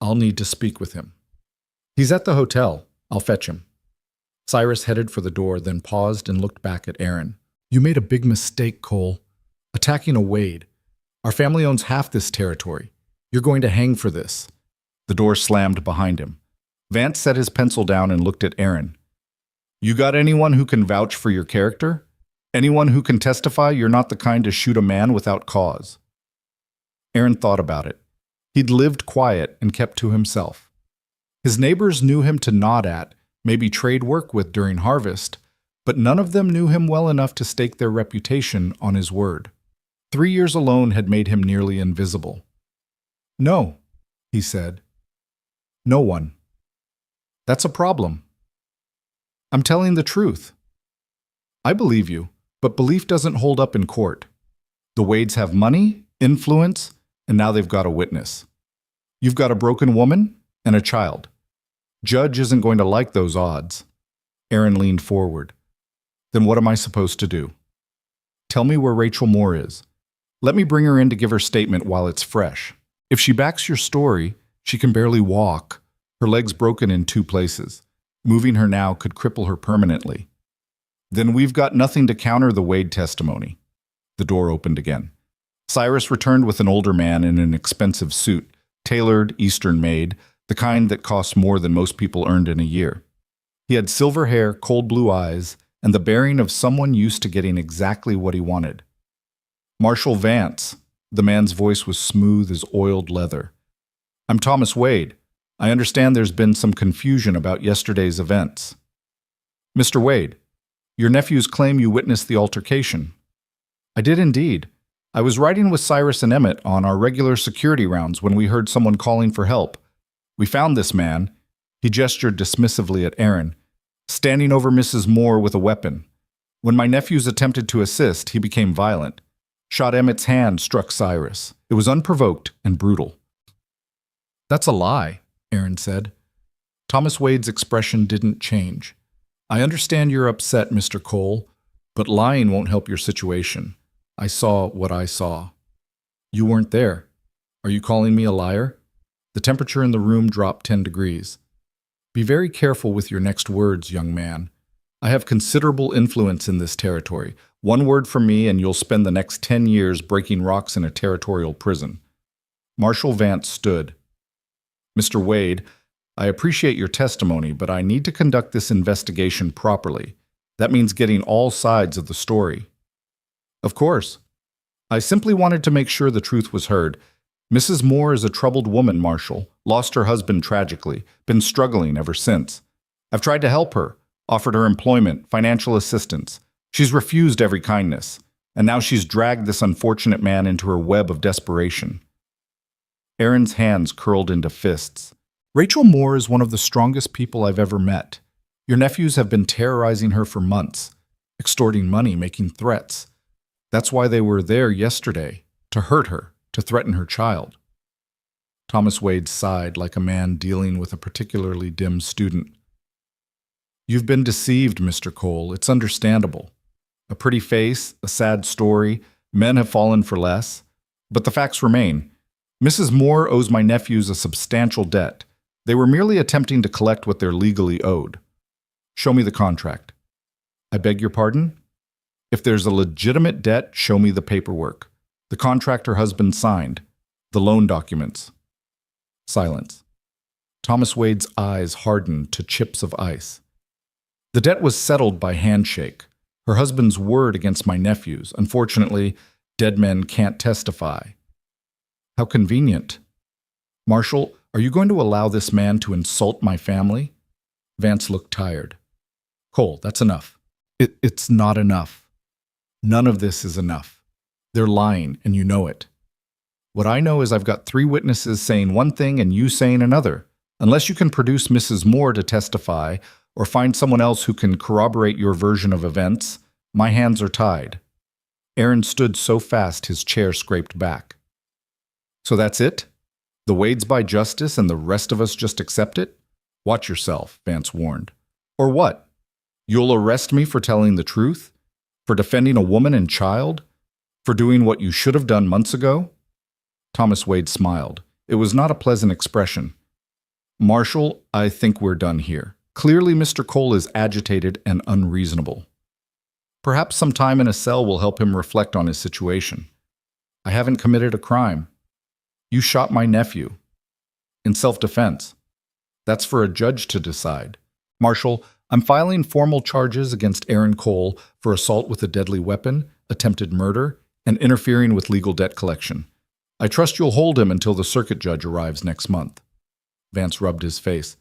I'll need to speak with him. He's at the hotel. I'll fetch him. Cyrus headed for the door, then paused and looked back at Aaron. You made a big mistake, Cole. Attacking a Wade. Our family owns half this territory. You're going to hang for this. The door slammed behind him. Vance set his pencil down and looked at Aaron. You got anyone who can vouch for your character? Anyone who can testify you're not the kind to shoot a man without cause? Aaron thought about it. He'd lived quiet and kept to himself. His neighbors knew him to nod at, maybe trade work with during harvest, but none of them knew him well enough to stake their reputation on his word. 3 years alone had made him nearly invisible. No, he said. No one. That's a problem. I'm telling the truth. I believe you, but belief doesn't hold up in court. The Wades have money, influence, and now they've got a witness. You've got a broken woman and a child. Judge isn't going to like those odds. Aaron leaned forward. Then what am I supposed to do? Tell me where Rachel Moore is. Let me bring her in to give her statement while it's fresh. If she backs your story, she can barely walk. Her leg's broken in 2 places. Moving her now could cripple her permanently. Then we've got nothing to counter the Wade testimony. The door opened again. Cyrus returned with an older man in an expensive suit, tailored, Eastern-made, the kind that cost more than most people earned in a year. He had silver hair, cold blue eyes, and the bearing of someone used to getting exactly what he wanted. Marshal Vance. The man's voice was smooth as oiled leather. I'm Thomas Wade. I understand there's been some confusion about yesterday's events. Mr. Wade, your nephews claim you witnessed the altercation. I did indeed. I was riding with Cyrus and Emmett on our regular security rounds when we heard someone calling for help. We found this man, he gestured dismissively at Aaron, standing over Mrs. Moore with a weapon. When my nephews attempted to assist, he became violent. Shot Emmett's hand, struck Cyrus. It was unprovoked and brutal. That's a lie, Aaron said. Thomas Wade's expression didn't change. I understand you're upset, Mr. Cole, but lying won't help your situation. I saw what I saw. You weren't there. Are you calling me a liar? The temperature in the room dropped 10 degrees. Be very careful with your next words, young man. I have considerable influence in this territory. One word from me and you'll spend the next 10 years breaking rocks in a territorial prison. Marshal Vance stood. Mr. Wade, I appreciate your testimony, but I need to conduct this investigation properly. That means getting all sides of the story. Of course. I simply wanted to make sure the truth was heard. Mrs. Moore is a troubled woman, Marshal. Lost her husband tragically. Been struggling ever since. I've tried to help her. Offered her employment, financial assistance. She's refused every kindness. And now she's dragged this unfortunate man into her web of desperation. Aaron's hands curled into fists. Rachel Moore is one of the strongest people I've ever met. Your nephews have been terrorizing her for months, extorting money, making threats. That's why they were there yesterday, to hurt her, to threaten her child. Thomas Wade sighed like a man dealing with a particularly dim student. You've been deceived, Mr. Cole. It's understandable. A pretty face, a sad story, men have fallen for less. But the facts remain. Mrs. Moore owes my nephews a substantial debt. They were merely attempting to collect what they're legally owed. Show me the contract. I beg your pardon? If there's a legitimate debt, show me the paperwork. The contract her husband signed. The loan documents. Silence. Thomas Wade's eyes hardened to chips of ice. The debt was settled by handshake. Her husband's word against my nephews. Unfortunately, dead men can't testify. How convenient. Marshal, are you going to allow this man to insult my family? Vance looked tired. Cole, that's enough. It's not enough. None of this is enough. They're lying, and you know it. What I know is I've got 3 witnesses saying one thing and you saying another. Unless you can produce Mrs. Moore to testify or find someone else who can corroborate your version of events, my hands are tied. Aaron stood so fast his chair scraped back. So that's it? The Wades buy justice and the rest of us just accept it? Watch yourself, Vance warned. Or what? You'll arrest me for telling the truth? For defending a woman and child? For doing what you should have done months ago? Thomas Wade smiled. It was not a pleasant expression. Marshal, I think we're done here. Clearly, Mr. Cole is agitated and unreasonable. Perhaps some time in a cell will help him reflect on his situation. I haven't committed a crime. You shot my nephew. In self-defense. That's for a judge to decide. Marshal, I'm filing formal charges against Aaron Cole for assault with a deadly weapon, attempted murder, and interfering with legal debt collection. I trust you'll hold him until the circuit judge arrives next month. Vance rubbed his face.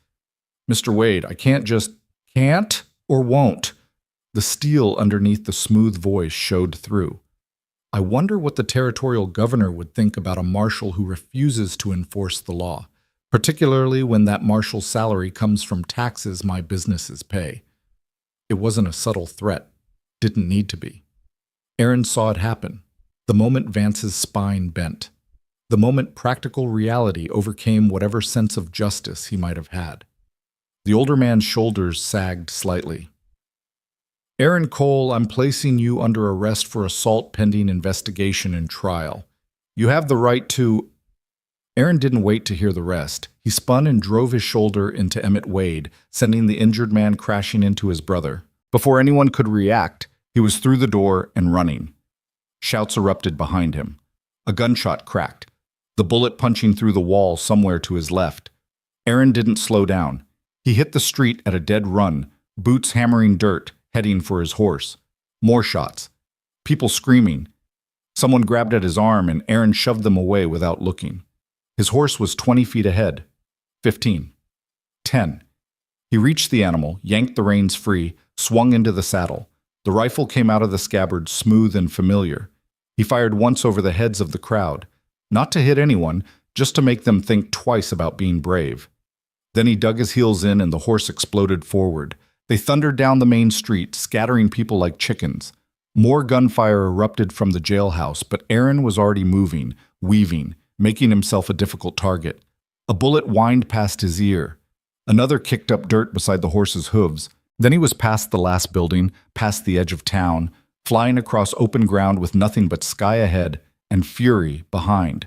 Mr. Wade, I can't or won't. The steel underneath the smooth voice showed through. I wonder what the territorial governor would think about a marshal who refuses to enforce the law, particularly when that marshal's salary comes from taxes my businesses pay. It wasn't a subtle threat. Didn't need to be. Aaron saw it happen. The moment Vance's spine bent. The moment practical reality overcame whatever sense of justice he might have had. The older man's shoulders sagged slightly. Aaron Cole, I'm placing you under arrest for assault pending investigation and trial. You have the right to... Aaron didn't wait to hear the rest. He spun and drove his shoulder into Emmett Wade, sending the injured man crashing into his brother. Before anyone could react, he was through the door and running. Shouts erupted behind him. A gunshot cracked, the bullet punching through the wall somewhere to his left. Aaron didn't slow down. He hit the street at a dead run, boots hammering dirt, heading for his horse. More shots. People screaming. Someone grabbed at his arm and Aaron shoved them away without looking. His horse was 20 feet ahead. 15. 10. He reached the animal, yanked the reins free, swung into the saddle. The rifle came out of the scabbard smooth and familiar. He fired once over the heads of the crowd, not to hit anyone, just to make them think twice about being brave. Then he dug his heels in and the horse exploded forward. They thundered down the main street, scattering people like chickens. More gunfire erupted from the jailhouse, but Aaron was already moving, weaving, making himself a difficult target. A bullet whined past his ear. Another kicked up dirt beside the horse's hooves. Then he was past the last building, past the edge of town, flying across open ground with nothing but sky ahead and fury behind.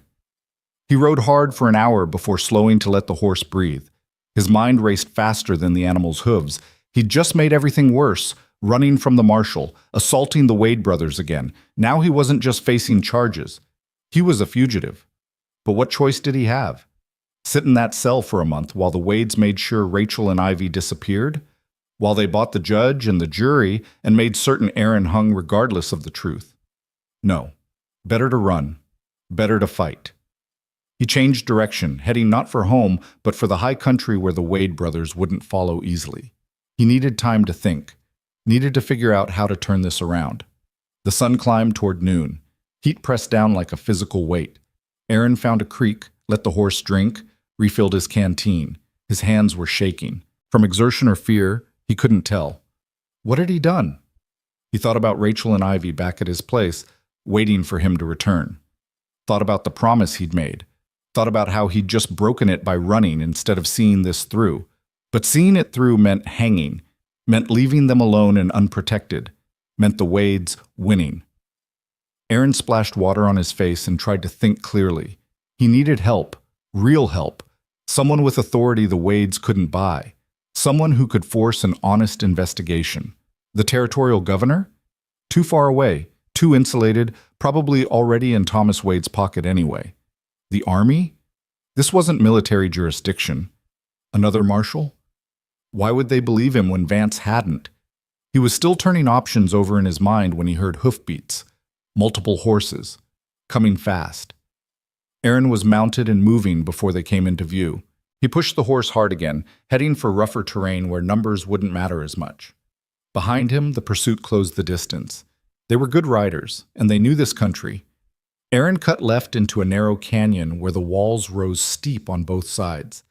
He rode hard for an hour before slowing to let the horse breathe. His mind raced faster than the animal's hooves. He'd just made everything worse, running from the marshal, assaulting the Wade brothers again. Now he wasn't just facing charges. He was a fugitive. But what choice did he have? Sit in that cell for a month while the Wades made sure Rachel and Ivy disappeared? While they bought the judge and the jury and made certain Aaron hung regardless of the truth? No. Better to run. Better to fight. He changed direction, heading not for home, but for the high country where the Wade brothers wouldn't follow easily. He needed time to think, needed to figure out how to turn this around. The sun climbed toward noon. Heat pressed down like a physical weight. Aaron found a creek, let the horse drink, refilled his canteen. His hands were shaking. From exertion or fear, he couldn't tell. What had he done? He thought about Rachel and Ivy back at his place, waiting for him to return. Thought about the promise he'd made. Thought about how he'd just broken it by running instead of seeing this through. But seeing it through meant hanging, meant leaving them alone and unprotected, meant the Wades winning. Aaron splashed water on his face and tried to think clearly. He needed help, real help, someone with authority the Wades couldn't buy, someone who could force an honest investigation. The territorial governor? Too far away, too insulated, probably already in Thomas Wade's pocket anyway. The army? This wasn't military jurisdiction. Another marshal? Why would they believe him when Vance hadn't? He was still turning options over in his mind when he heard hoofbeats, multiple horses, coming fast. Aaron was mounted and moving before they came into view. He pushed the horse hard again, heading for rougher terrain where numbers wouldn't matter as much. Behind him, the pursuit closed the distance. They were good riders, and they knew this country. Aaron cut left into a narrow canyon where the walls rose steep on both sides.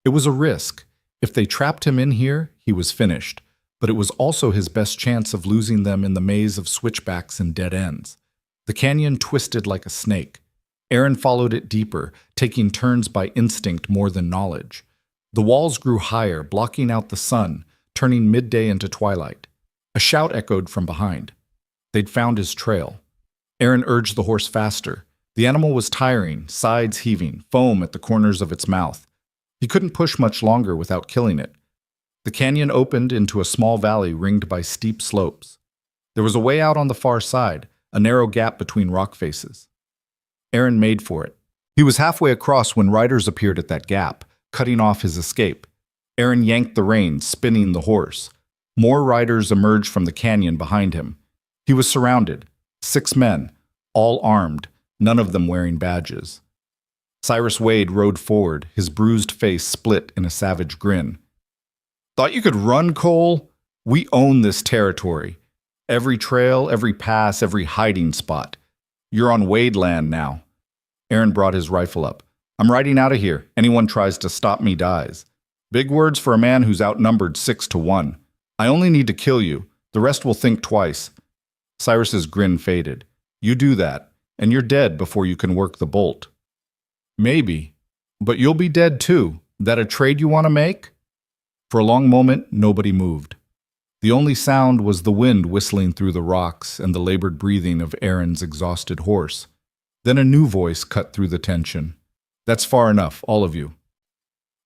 It was a risk. If they trapped him in here, he was finished, but it was also his best chance of losing them in the maze of switchbacks and dead ends. The canyon twisted like a snake. Aaron followed it deeper, taking turns by instinct more than knowledge. The walls grew higher, blocking out the sun, turning midday into twilight. A shout echoed from behind. They'd found his trail. Aaron urged the horse faster. The animal was tiring, sides heaving, foam at the corners of its mouth. He couldn't push much longer without killing it. The canyon opened into a small valley ringed by steep slopes. There was a way out on the far side, a narrow gap between rock faces. Aaron made for it. He was halfway across when riders appeared at that gap, cutting off his escape. Aaron yanked the reins, spinning the horse. More riders emerged from the canyon behind him. He was surrounded. 6 men, all armed, none of them wearing badges. Cyrus Wade rode forward, his bruised face split in a savage grin. Thought you could run, Cole? We own this territory. Every trail, every pass, every hiding spot. You're on Wade land now. Aaron brought his rifle up. I'm riding out of here. Anyone tries to stop me dies. Big words for a man who's outnumbered 6-1. I only need to kill you. The rest will think twice. Cyrus's grin faded. You do that, and you're dead before you can work the bolt. Maybe, but you'll be dead too. That a trade you want to make? For a long moment, nobody moved. The only sound was the wind whistling through the rocks and the labored breathing of Aaron's exhausted horse. Then a new voice cut through the tension. That's far enough, all of you.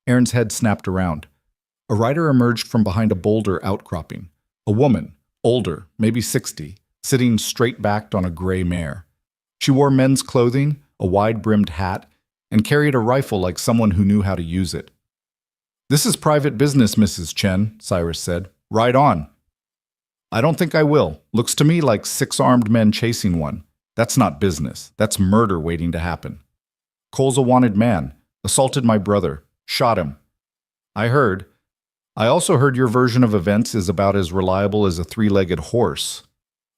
Aaron's head snapped around. A rider emerged from behind a boulder outcropping. A woman, older, maybe 60, sitting straight-backed on a gray mare. She wore men's clothing, a wide-brimmed hat, and carried a rifle like someone who knew how to use it. This is private business, Mrs. Chen, Cyrus said. Ride on. I don't think I will. Looks to me like 6 armed men chasing one. That's not business. That's murder waiting to happen. Cole's a wanted man. Assaulted my brother. Shot him. I heard. I also heard your version of events is about as reliable as a 3-legged horse.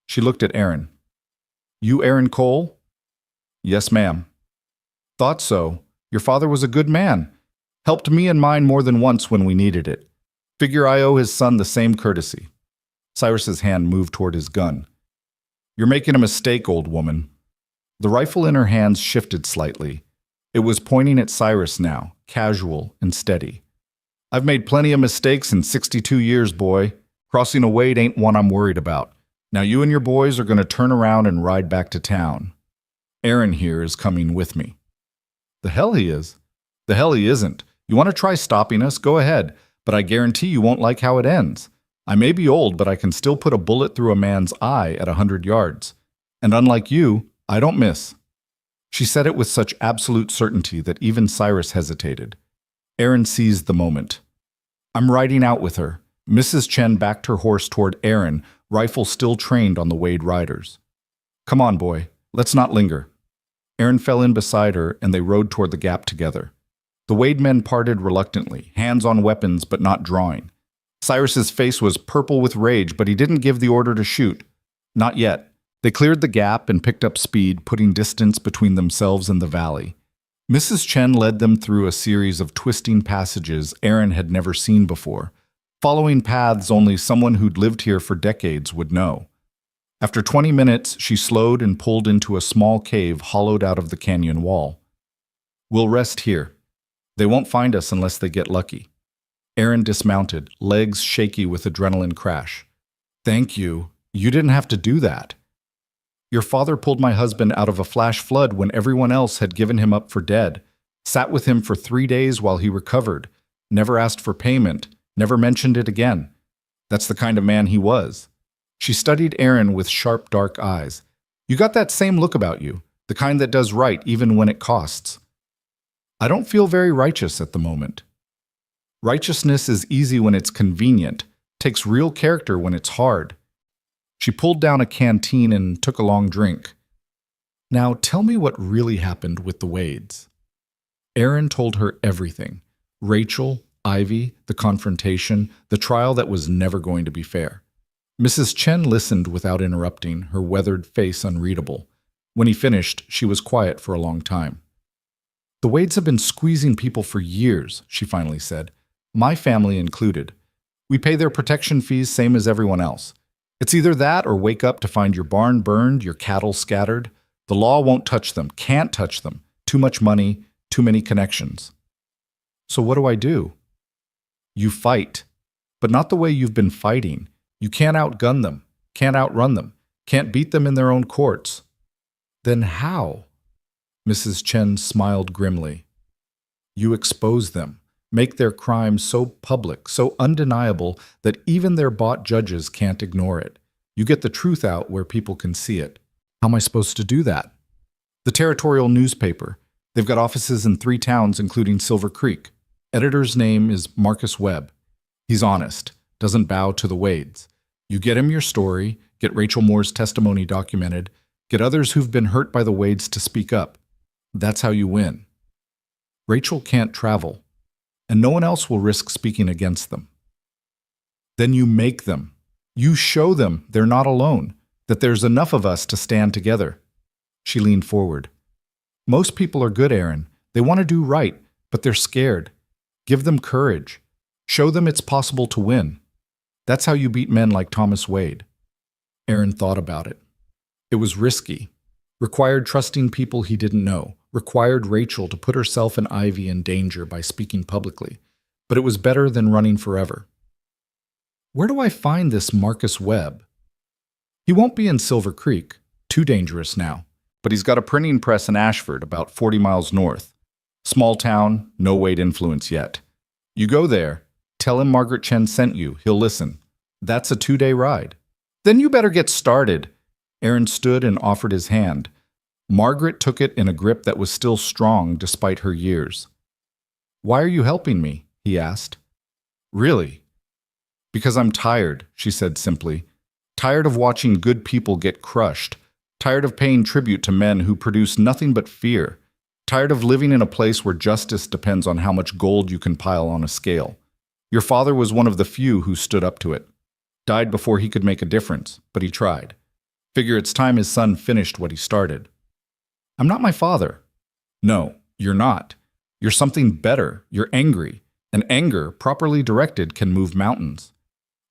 She looked at Aaron. You Aaron Cole? Yes, ma'am. Thought so. Your father was a good man. Helped me and mine more than once when we needed it. Figure I owe his son the same courtesy. Cyrus's hand moved toward his gun. You're making a mistake, old woman. The rifle in her hands shifted slightly. It was pointing at Cyrus now, casual and steady. I've made plenty of mistakes in 62 years, boy. Crossing a Wade ain't one I'm worried about. Now you and your boys are going to turn around and ride back to town. Aaron here is coming with me. The hell he is. The hell he isn't. You want to try stopping us? Go ahead, but I guarantee you won't like how it ends. I may be old, but I can still put a bullet through a man's eye at 100 yards. And unlike you, I don't miss. She said it with such absolute certainty that even Cyrus hesitated. Aaron seized the moment. I'm riding out with her. Mrs. Chen backed her horse toward Aaron, rifle still trained on the Wade riders. Come on, boy. Let's not linger. Aaron fell in beside her, and they rode toward the gap together. The Wade men parted reluctantly, hands on weapons but not drawing. Cyrus's face was purple with rage, but he didn't give the order to shoot. Not yet. They cleared the gap and picked up speed, putting distance between themselves and the valley. Mrs. Chen led them through a series of twisting passages Aaron had never seen before, following paths only someone who'd lived here for decades would know. After 20 minutes, she slowed and pulled into a small cave hollowed out of the canyon wall. We'll rest here. They won't find us unless they get lucky. Aaron dismounted, legs shaky with adrenaline crash. Thank you. You didn't have to do that. Your father pulled my husband out of a flash flood when everyone else had given him up for dead, sat with him for 3 days while he recovered, never asked for payment, never mentioned it again. That's the kind of man he was. She studied Aaron with sharp, dark eyes. You got that same look about you, the kind that does right even when it costs. I don't feel very righteous at the moment. Righteousness is easy when it's convenient, takes real character when it's hard. She pulled down a canteen and took a long drink. Now tell me what really happened with the Wades. Aaron told her everything. Rachel, Ivy, the confrontation, the trial that was never going to be fair. Mrs. Chen listened without interrupting, her weathered face unreadable. When he finished, she was quiet for a long time. The Wades have been squeezing people for years, she finally said. My family included. We pay their protection fees same as everyone else. It's either that or wake up to find your barn burned, your cattle scattered. The law won't touch them, can't touch them. Too much money, too many connections. So what do I do? You fight, but not the way you've been fighting. You can't outgun them, can't outrun them, can't beat them in their own courts. Then how? Mrs. Chen smiled grimly. You expose them. Make their crimes so public, so undeniable that even their bought judges can't ignore it. You get the truth out where people can see it. How am I supposed to do that? The territorial newspaper. They've got offices in 3 towns, including Silver Creek. Editor's name is Marcus Webb. He's honest, doesn't bow to the Wades. You get him your story, get Rachel Moore's testimony documented, get others who've been hurt by the Wades to speak up. That's how you win. Rachel can't travel, and no one else will risk speaking against them. Then you make them. You show them they're not alone, that there's enough of us to stand together. She leaned forward. Most people are good, Aaron. They want to do right, but they're scared. Give them courage. Show them it's possible to win. That's how you beat men like Thomas Wade. Aaron thought about it. It was risky. Required trusting people he didn't know. Required Rachel to put herself and Ivy in danger by speaking publicly. But it was better than running forever. Where do I find this Marcus Webb? He won't be in Silver Creek. Too dangerous now. But he's got a printing press in Ashford, about 40 miles north. Small town, no Wade influence yet. You go there, tell him Margaret Chen sent you, he'll listen. That's a 2-day ride. Then you better get started. Aaron stood and offered his hand. Margaret took it in a grip that was still strong despite her years. Why are you helping me? He asked. Really? Because I'm tired, she said simply. Tired of watching good people get crushed. Tired of paying tribute to men who produce nothing but fear. Tired of living in a place where justice depends on how much gold you can pile on a scale. Your father was one of the few who stood up to it. Died before he could make a difference, but he tried. Figure it's time his son finished what he started. I'm not my father. No, you're not. You're something better. You're angry. And anger, properly directed, can move mountains.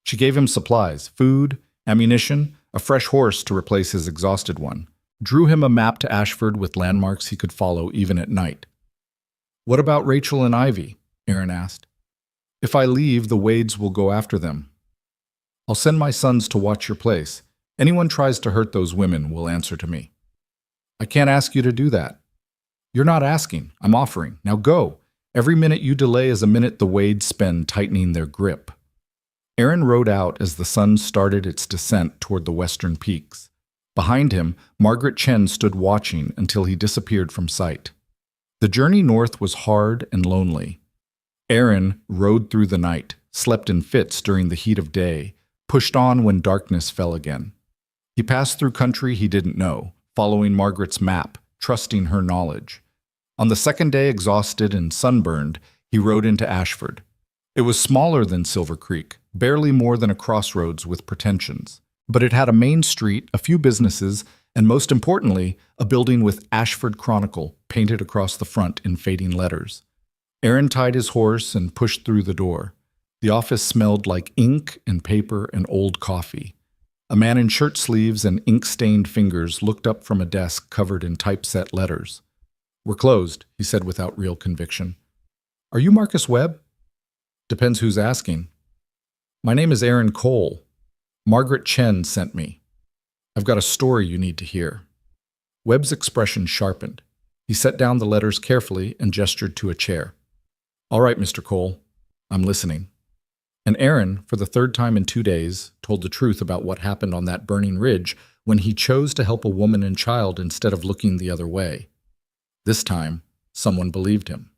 She gave him supplies, food, ammunition, a fresh horse to replace his exhausted one. Drew him a map to Ashford with landmarks he could follow even at night. What about Rachel and Ivy? Aaron asked. If I leave, the Wades will go after them. I'll send my sons to watch your place. Anyone tries to hurt those women will answer to me. I can't ask you to do that. You're not asking. I'm offering. Now go. Every minute you delay is a minute the Wades spend tightening their grip. Aaron rode out as the sun started its descent toward the western peaks. Behind him, Margaret Chen stood watching until he disappeared from sight. The journey north was hard and lonely. Aaron rode through the night, slept in fits during the heat of day, pushed on when darkness fell again. He passed through country he didn't know, following Margaret's map, trusting her knowledge. On the second day, exhausted and sunburned, he rode into Ashford. It was smaller than Silver Creek, barely more than a crossroads with pretensions. But it had a main street, a few businesses, and most importantly, a building with Ashford Chronicle painted across the front in fading letters. Aaron tied his horse and pushed through the door. The office smelled like ink and paper and old coffee. A man in shirt sleeves and ink-stained fingers looked up from a desk covered in typeset letters. "We're closed," he said without real conviction. "Are you Marcus Webb?" "Depends who's asking." "My name is Aaron Cole. Margaret Chen sent me. I've got a story you need to hear." Webb's expression sharpened. He set down the letters carefully and gestured to a chair. "All right, Mr. Cole. I'm listening." And Aaron, for the third time in 2 days, told the truth about what happened on that burning ridge when he chose to help a woman and child instead of looking the other way. This time, someone believed him.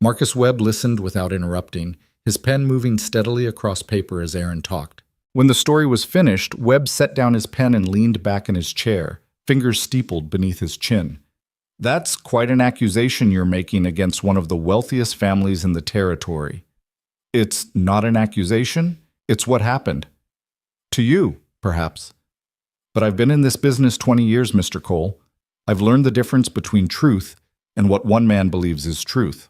Marcus Webb listened without interrupting, his pen moving steadily across paper as Aaron talked. When the story was finished, Webb set down his pen and leaned back in his chair, fingers steepled beneath his chin. "That's quite an accusation you're making against one of the wealthiest families in the territory." "It's not an accusation. It's what happened. To you, perhaps. But I've been in this business 20 years, Mr. Cole. I've learned the difference between truth and what one man believes is truth."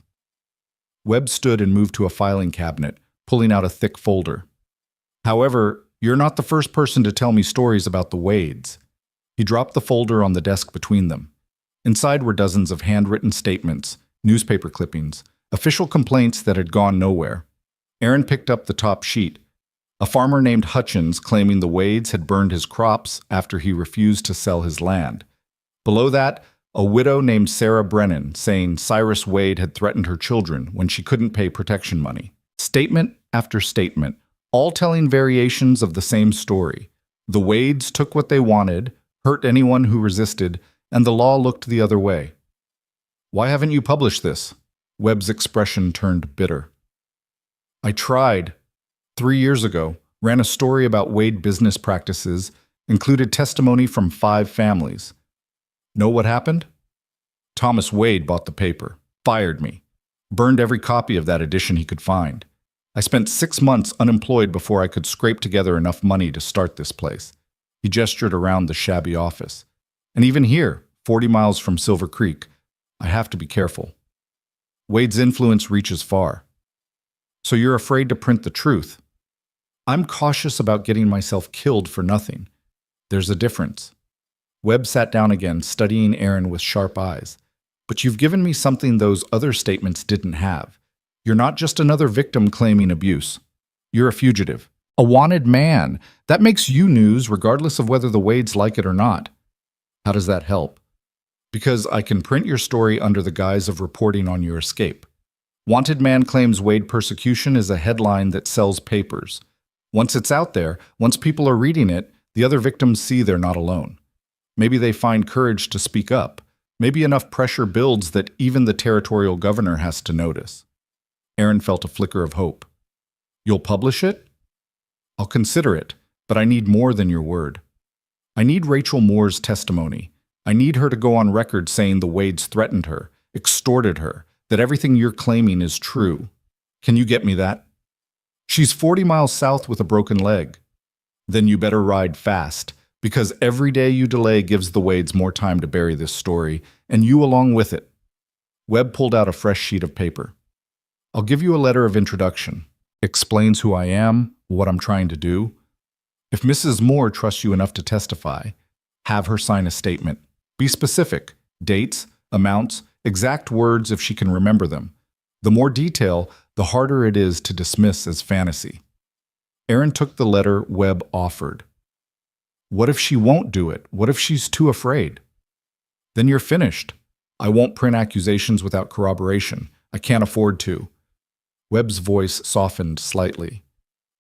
Webb stood and moved to a filing cabinet, pulling out a thick folder. "However, you're not the first person to tell me stories about the Wades." He dropped the folder on the desk between them. Inside were dozens of handwritten statements, newspaper clippings, official complaints that had gone nowhere. Aaron picked up the top sheet. A farmer named Hutchins claiming the Wades had burned his crops after he refused to sell his land. Below that, a widow named Sarah Brennan saying Cyrus Wade had threatened her children when she couldn't pay protection money. Statement after statement, all telling variations of the same story. The Wades took what they wanted, hurt anyone who resisted, and the law looked the other way. "Why haven't you published this?" Webb's expression turned bitter. "I tried. 3 years ago, ran a story about Wade business practices, included testimony from 5 families. Know what happened? Thomas Wade bought the paper, fired me, burned every copy of that edition he could find. I spent 6 months unemployed before I could scrape together enough money to start this place." He gestured around the shabby office. "And even here, 40 miles from Silver Creek, I have to be careful. Wade's influence reaches far. So you're afraid to print the truth. I'm cautious about getting myself killed for nothing. There's a difference." Webb sat down again, studying Aaron with sharp eyes. "But you've given me something those other statements didn't have. You're not just another victim claiming abuse. You're a fugitive. A wanted man. That makes you news regardless of whether the Wades like it or not." "How does that help?" "Because I can print your story under the guise of reporting on your escape. Wanted man claims Wade persecution is a headline that sells papers. Once it's out there, once people are reading it, the other victims see they're not alone. Maybe they find courage to speak up. Maybe enough pressure builds that even the territorial governor has to notice." Aaron felt a flicker of hope. "You'll publish it?" "I'll consider it, but I need more than your word. I need Rachel Moore's testimony. I need her to go on record saying the Wades threatened her, extorted her, that everything you're claiming is true. Can you get me that?" "She's 40 miles south with a broken leg." "Then you better ride fast, because every day you delay gives the Wades more time to bury this story, and you along with it." Webb pulled out a fresh sheet of paper. "I'll give you a letter of introduction. Explains who I am, what I'm trying to do. If Mrs. Moore trusts you enough to testify, have her sign a statement. Be specific, dates, amounts, exact words if she can remember them. The more detail, the harder it is to dismiss as fantasy." Aaron took the letter Webb offered. "What if she won't do it? What if she's too afraid?" "Then you're finished. I won't print accusations without corroboration. I can't afford to. Webb's voice softened slightly.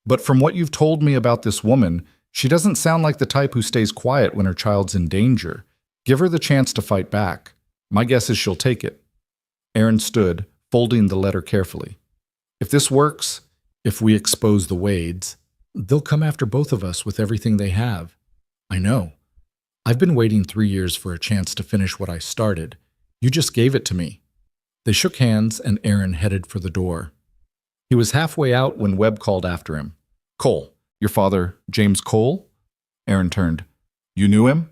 But from what you've told me about this woman, she doesn't sound like the type who stays quiet when her child's in danger. Give her the chance to fight back. My guess is she'll take it. Aaron stood, folding the letter carefully. If this works, if we expose the Wades, they'll come after both of us with everything they have. I know. I've been waiting 3 years for a chance to finish what I started. You just gave it to me. They shook hands and Aaron headed for the door. He was halfway out when Webb called after him. Cole, your father, James Cole? Aaron turned. You knew him?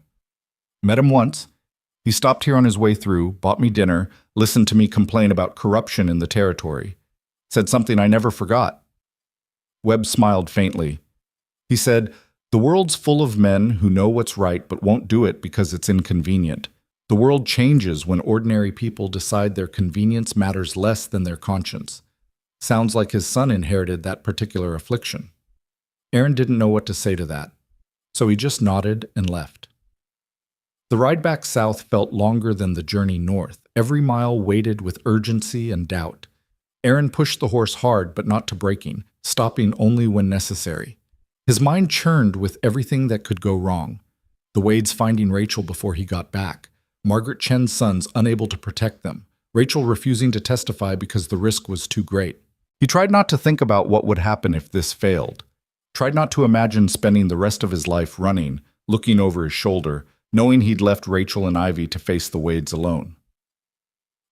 Met him once. He stopped here on his way through, bought me dinner, listened to me complain about corruption in the territory. Said something I never forgot. Webb smiled faintly. He said, the world's full of men who know what's right but won't do it because it's inconvenient. The world changes when ordinary people decide their convenience matters less than their conscience. Sounds like his son inherited that particular affliction. Aaron didn't know what to say to that, so he just nodded and left. The ride back south felt longer than the journey north, every mile weighted with urgency and doubt. Aaron pushed the horse hard but not to breaking, stopping only when necessary. His mind churned with everything that could go wrong. The Wades finding Rachel before he got back, Margaret Chen's sons unable to protect them, Rachel refusing to testify because the risk was too great. He tried not to think about what would happen if this failed. Tried not to imagine spending the rest of his life running, looking over his shoulder, knowing he'd left Rachel and Ivy to face the Wades alone.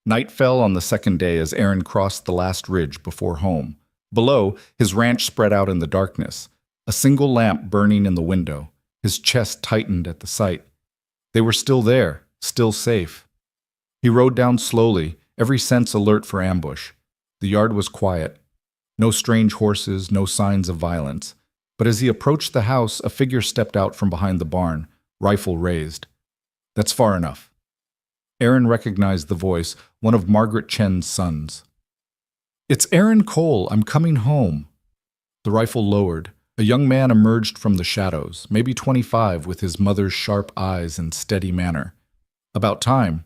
Night fell on the second day as Aaron crossed the last ridge before home. Below, his ranch spread out in the darkness, a single lamp burning in the window. His chest tightened at the sight. They were still there, still safe. He rode down slowly, every sense alert for ambush. The yard was quiet. No strange horses, no signs of violence. But as he approached the house, a figure stepped out from behind the barn, rifle raised. That's far enough. Aaron recognized the voice, one of Margaret Chen's sons. It's Aaron Cole, I'm coming home. The rifle lowered. A young man emerged from the shadows, maybe 25, with his mother's sharp eyes and steady manner. About time.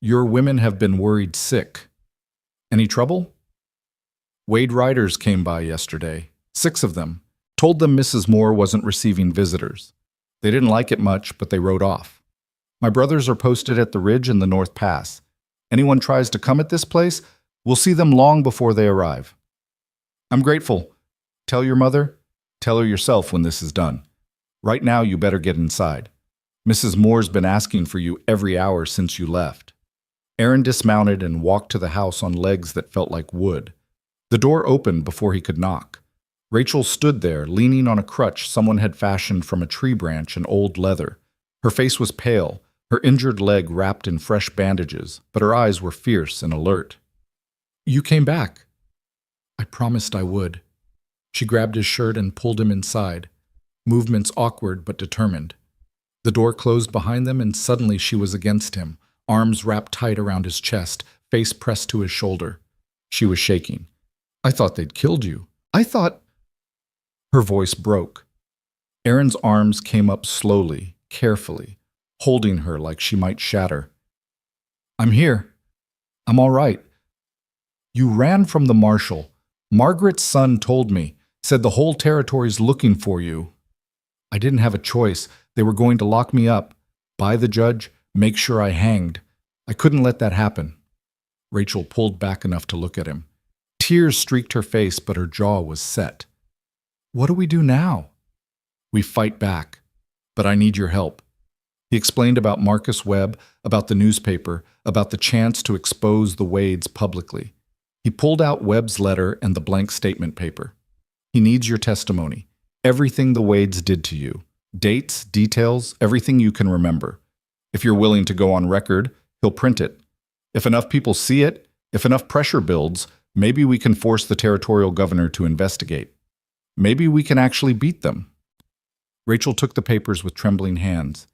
Your women have been worried sick. Any trouble? Wade riders came by yesterday, 6 of them. Told them Mrs. Moore wasn't receiving visitors. They didn't like it much, but they rode off. My brothers are posted at the ridge in the North Pass. Anyone tries to come at this place, we'll see them long before they arrive. I'm grateful. Tell your mother. Tell her yourself when this is done. Right now, you better get inside. Mrs. Moore's been asking for you every hour since you left. Aaron dismounted and walked to the house on legs that felt like wood. The door opened before he could knock. Rachel stood there, leaning on a crutch someone had fashioned from a tree branch and old leather. Her face was pale, her injured leg wrapped in fresh bandages, but her eyes were fierce and alert. You came back. I promised I would. She grabbed his shirt and pulled him inside, movements awkward but determined. The door closed behind them and suddenly she was against him, arms wrapped tight around his chest, face pressed to his shoulder. She was shaking. I thought they'd killed you. I thought... Her voice broke. Aaron's arms came up slowly, carefully, holding her like she might shatter. I'm here. I'm all right. You ran from the marshal. Margaret's son told me, said the whole territory's looking for you. I didn't have a choice. They were going to lock me up, buy the judge, make sure I hanged. I couldn't let that happen. Rachel pulled back enough to look at him. Tears streaked her face, but her jaw was set. What do we do now? We fight back, but I need your help. He explained about Marcus Webb, about the newspaper, about the chance to expose the Wades publicly. He pulled out Webb's letter and the blank statement paper. He needs your testimony. Everything the Wades did to you. Dates, details, everything you can remember. If you're willing to go on record, he'll print it. If enough people see it, if enough pressure builds, maybe we can force the territorial governor to investigate. Maybe we can actually beat them. Rachel took the papers with trembling hands.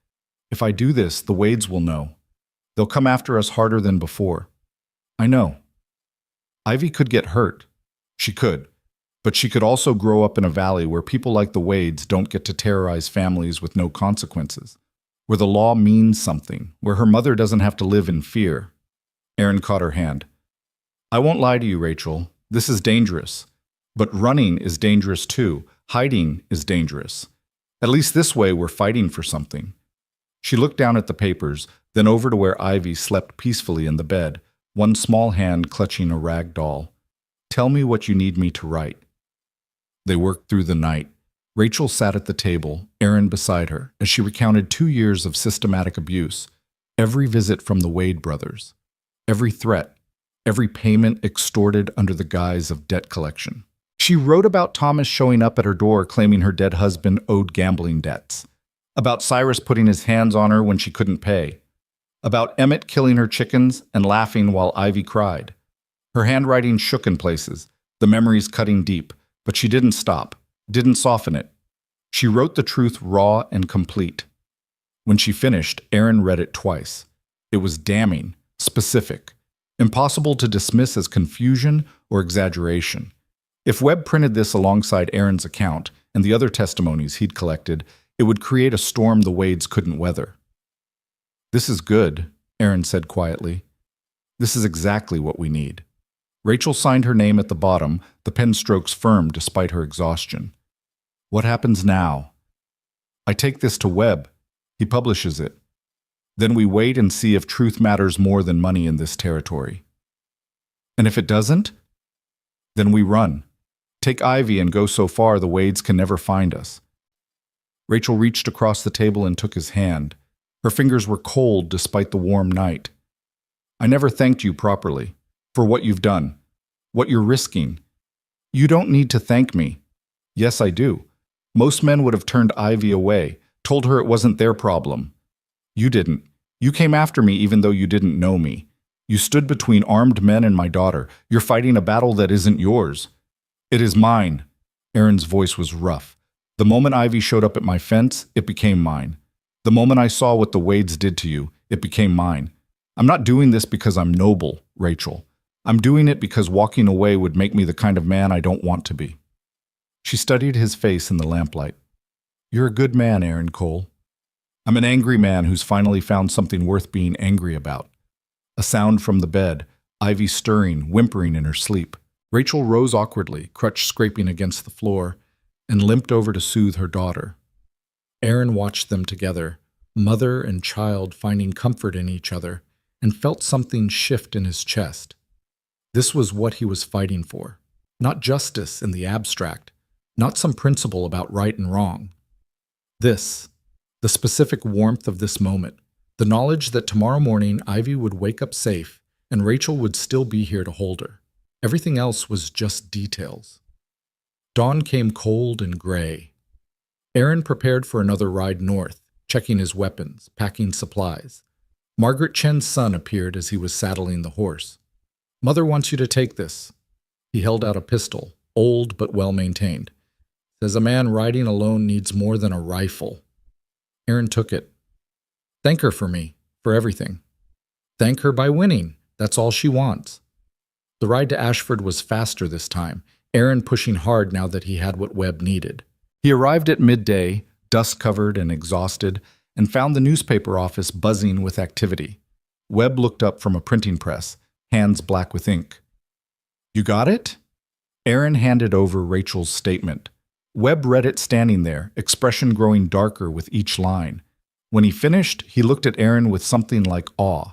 If I do this, the Wades will know. They'll come after us harder than before. I know. Ivy could get hurt. She could. But she could also grow up in a valley where people like the Wades don't get to terrorize families with no consequences, where the law means something, where her mother doesn't have to live in fear. Aaron caught her hand. I won't lie to you, Rachel. This is dangerous. But running is dangerous too. Hiding is dangerous. At least this way we're fighting for something. She looked down at the papers, then over to where Ivy slept peacefully in the bed, one small hand clutching a rag doll. Tell me what you need me to write. They worked through the night. Rachel sat at the table, Aaron beside her, as she recounted 2 years of systematic abuse, every visit from the Wade brothers, every threat, every payment extorted under the guise of debt collection. She wrote about Thomas showing up at her door claiming her dead husband owed gambling debts, about Cyrus putting his hands on her when she couldn't pay, about Emmett killing her chickens and laughing while Ivy cried. Her handwriting shook in places, the memories cutting deep, but she didn't stop, didn't soften it. She wrote the truth raw and complete. When she finished, Aaron read it twice. It was damning, specific, impossible to dismiss as confusion or exaggeration. If Webb printed this alongside Aaron's account and the other testimonies he'd collected, it would create a storm the Wades couldn't weather. This is good, Aaron said quietly. This is exactly what we need. Rachel signed her name at the bottom, the pen strokes firm despite her exhaustion. What happens now? I take this to Webb. He publishes it. Then we wait and see if truth matters more than money in this territory. And if it doesn't? Then we run. Take Ivy and go so far the Wades can never find us. Rachel reached across the table and took his hand. Her fingers were cold despite the warm night. I never thanked you properly for what you've done, what you're risking. You don't need to thank me. Yes, I do. Most men would have turned Ivy away, told her it wasn't their problem. You didn't. You came after me even though you didn't know me. You stood between armed men and my daughter. You're fighting a battle that isn't yours. It is mine. Aaron's voice was rough. The moment Ivy showed up at my fence, it became mine. The moment I saw what the Wades did to you, it became mine. I'm not doing this because I'm noble, Rachel. I'm doing it because walking away would make me the kind of man I don't want to be. She studied his face in the lamplight. You're a good man, Aaron Cole. I'm an angry man who's finally found something worth being angry about. A sound from the bed, Ivy stirring, whimpering in her sleep. Rachel rose awkwardly, crutch scraping against the floor, and limped over to soothe her daughter. Aaron watched them together, mother and child finding comfort in each other, and felt something shift in his chest. This was what he was fighting for. Not justice in the abstract, not some principle about right and wrong. This, the specific warmth of this moment, the knowledge that tomorrow morning Ivy would wake up safe and Rachel would still be here to hold her. Everything else was just details. Dawn came cold and gray. Aaron prepared for another ride north, checking his weapons, packing supplies. Margaret Chen's son appeared as he was saddling the horse. Mother wants you to take this. He held out a pistol, old but well-maintained. Says a man riding alone needs more than a rifle. Aaron took it. Thank her for me, for everything. Thank her by winning. That's all she wants. The ride to Ashford was faster this time, Aaron pushing hard now that he had what Webb needed. He arrived at midday, dust-covered and exhausted, and found the newspaper office buzzing with activity. Webb looked up from a printing press, hands black with ink. You got it? Aaron handed over Rachel's statement. Webb read it standing there, expression growing darker with each line. When he finished, he looked at Aaron with something like awe.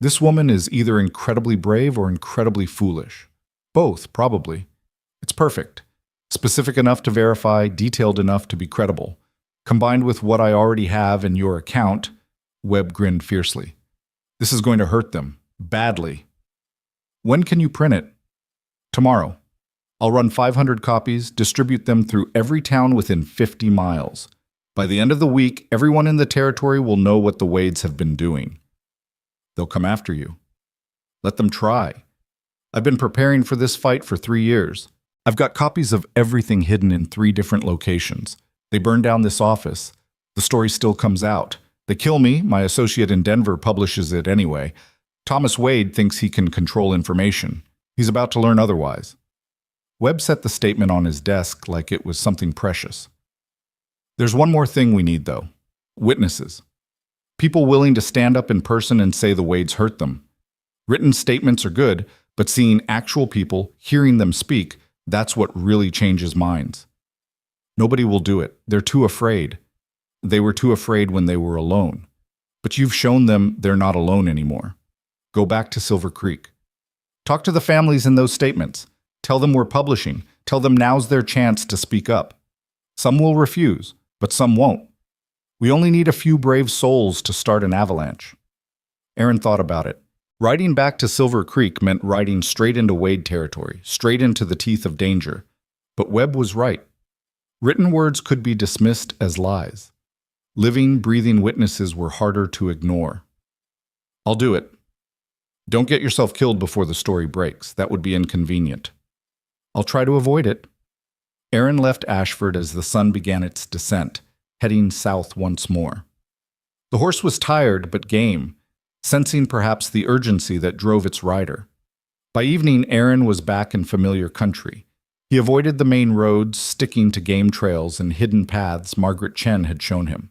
This woman is either incredibly brave or incredibly foolish. Both, probably. It's perfect. Specific enough to verify, detailed enough to be credible. Combined with what I already have in your account, Webb grinned fiercely. This is going to hurt them. Badly. When can you print it? Tomorrow. I'll run 500 copies, distribute them through every town within 50 miles. By the end of the week, everyone in the territory will know what the Wades have been doing. They'll come after you. Let them try. I've been preparing for this fight for 3 years. I've got copies of everything hidden in 3 different locations. They burn down this office. The story still comes out. They kill me. My associate in Denver publishes it anyway. Thomas Wade thinks he can control information. He's about to learn otherwise. Webb set the statement on his desk like it was something precious. There's one more thing we need, though. Witnesses. People willing to stand up in person and say the Wades hurt them. Written statements are good, but seeing actual people, hearing them speak, that's what really changes minds. Nobody will do it. They're too afraid. They were too afraid when they were alone. But you've shown them they're not alone anymore. Go back to Silver Creek. Talk to the families in those statements. Tell them we're publishing. Tell them now's their chance to speak up. Some will refuse, but some won't. We only need a few brave souls to start an avalanche. Aaron thought about it. Riding back to Silver Creek meant riding straight into Wade territory, straight into the teeth of danger. But Webb was right. Written words could be dismissed as lies. Living, breathing witnesses were harder to ignore. I'll do it. Don't get yourself killed before the story breaks. That would be inconvenient. I'll try to avoid it. Aaron left Ashford as the sun began its descent, heading south once more. The horse was tired but game, sensing perhaps the urgency that drove its rider. By evening, Aaron was back in familiar country. He avoided the main roads, sticking to game trails and hidden paths Margaret Chen had shown him.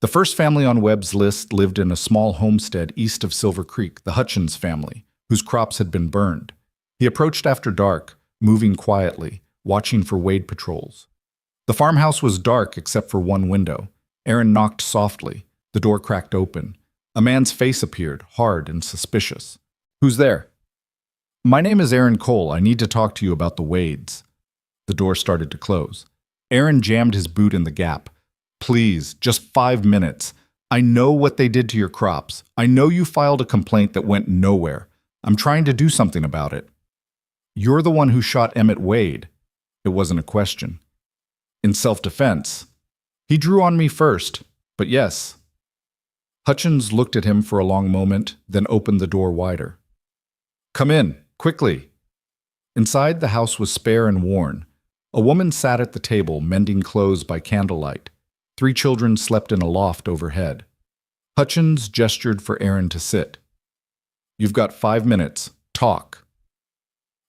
The first family on Webb's list lived in a small homestead east of Silver Creek, the Hutchins family, whose crops had been burned. He approached after dark, moving quietly, watching for Wade patrols. The farmhouse was dark except for one window. Aaron knocked softly. The door cracked open. A man's face appeared, hard and suspicious. "Who's there?" "My name is Aaron Cole. I need to talk to you about the Wades." The door started to close. Aaron jammed his boot in the gap. "Please, just 5 minutes. I know what they did to your crops. I know you filed a complaint that went nowhere. I'm trying to do something about it." "You're the one who shot Emmett Wade." It wasn't a question. "In self-defense." "He drew on me first, but yes." Hutchins looked at him for a long moment, then opened the door wider. "Come in, quickly." Inside, the house was spare and worn. A woman sat at the table, mending clothes by candlelight. 3 children slept in a loft overhead. Hutchins gestured for Aaron to sit. "You've got 5 minutes. Talk."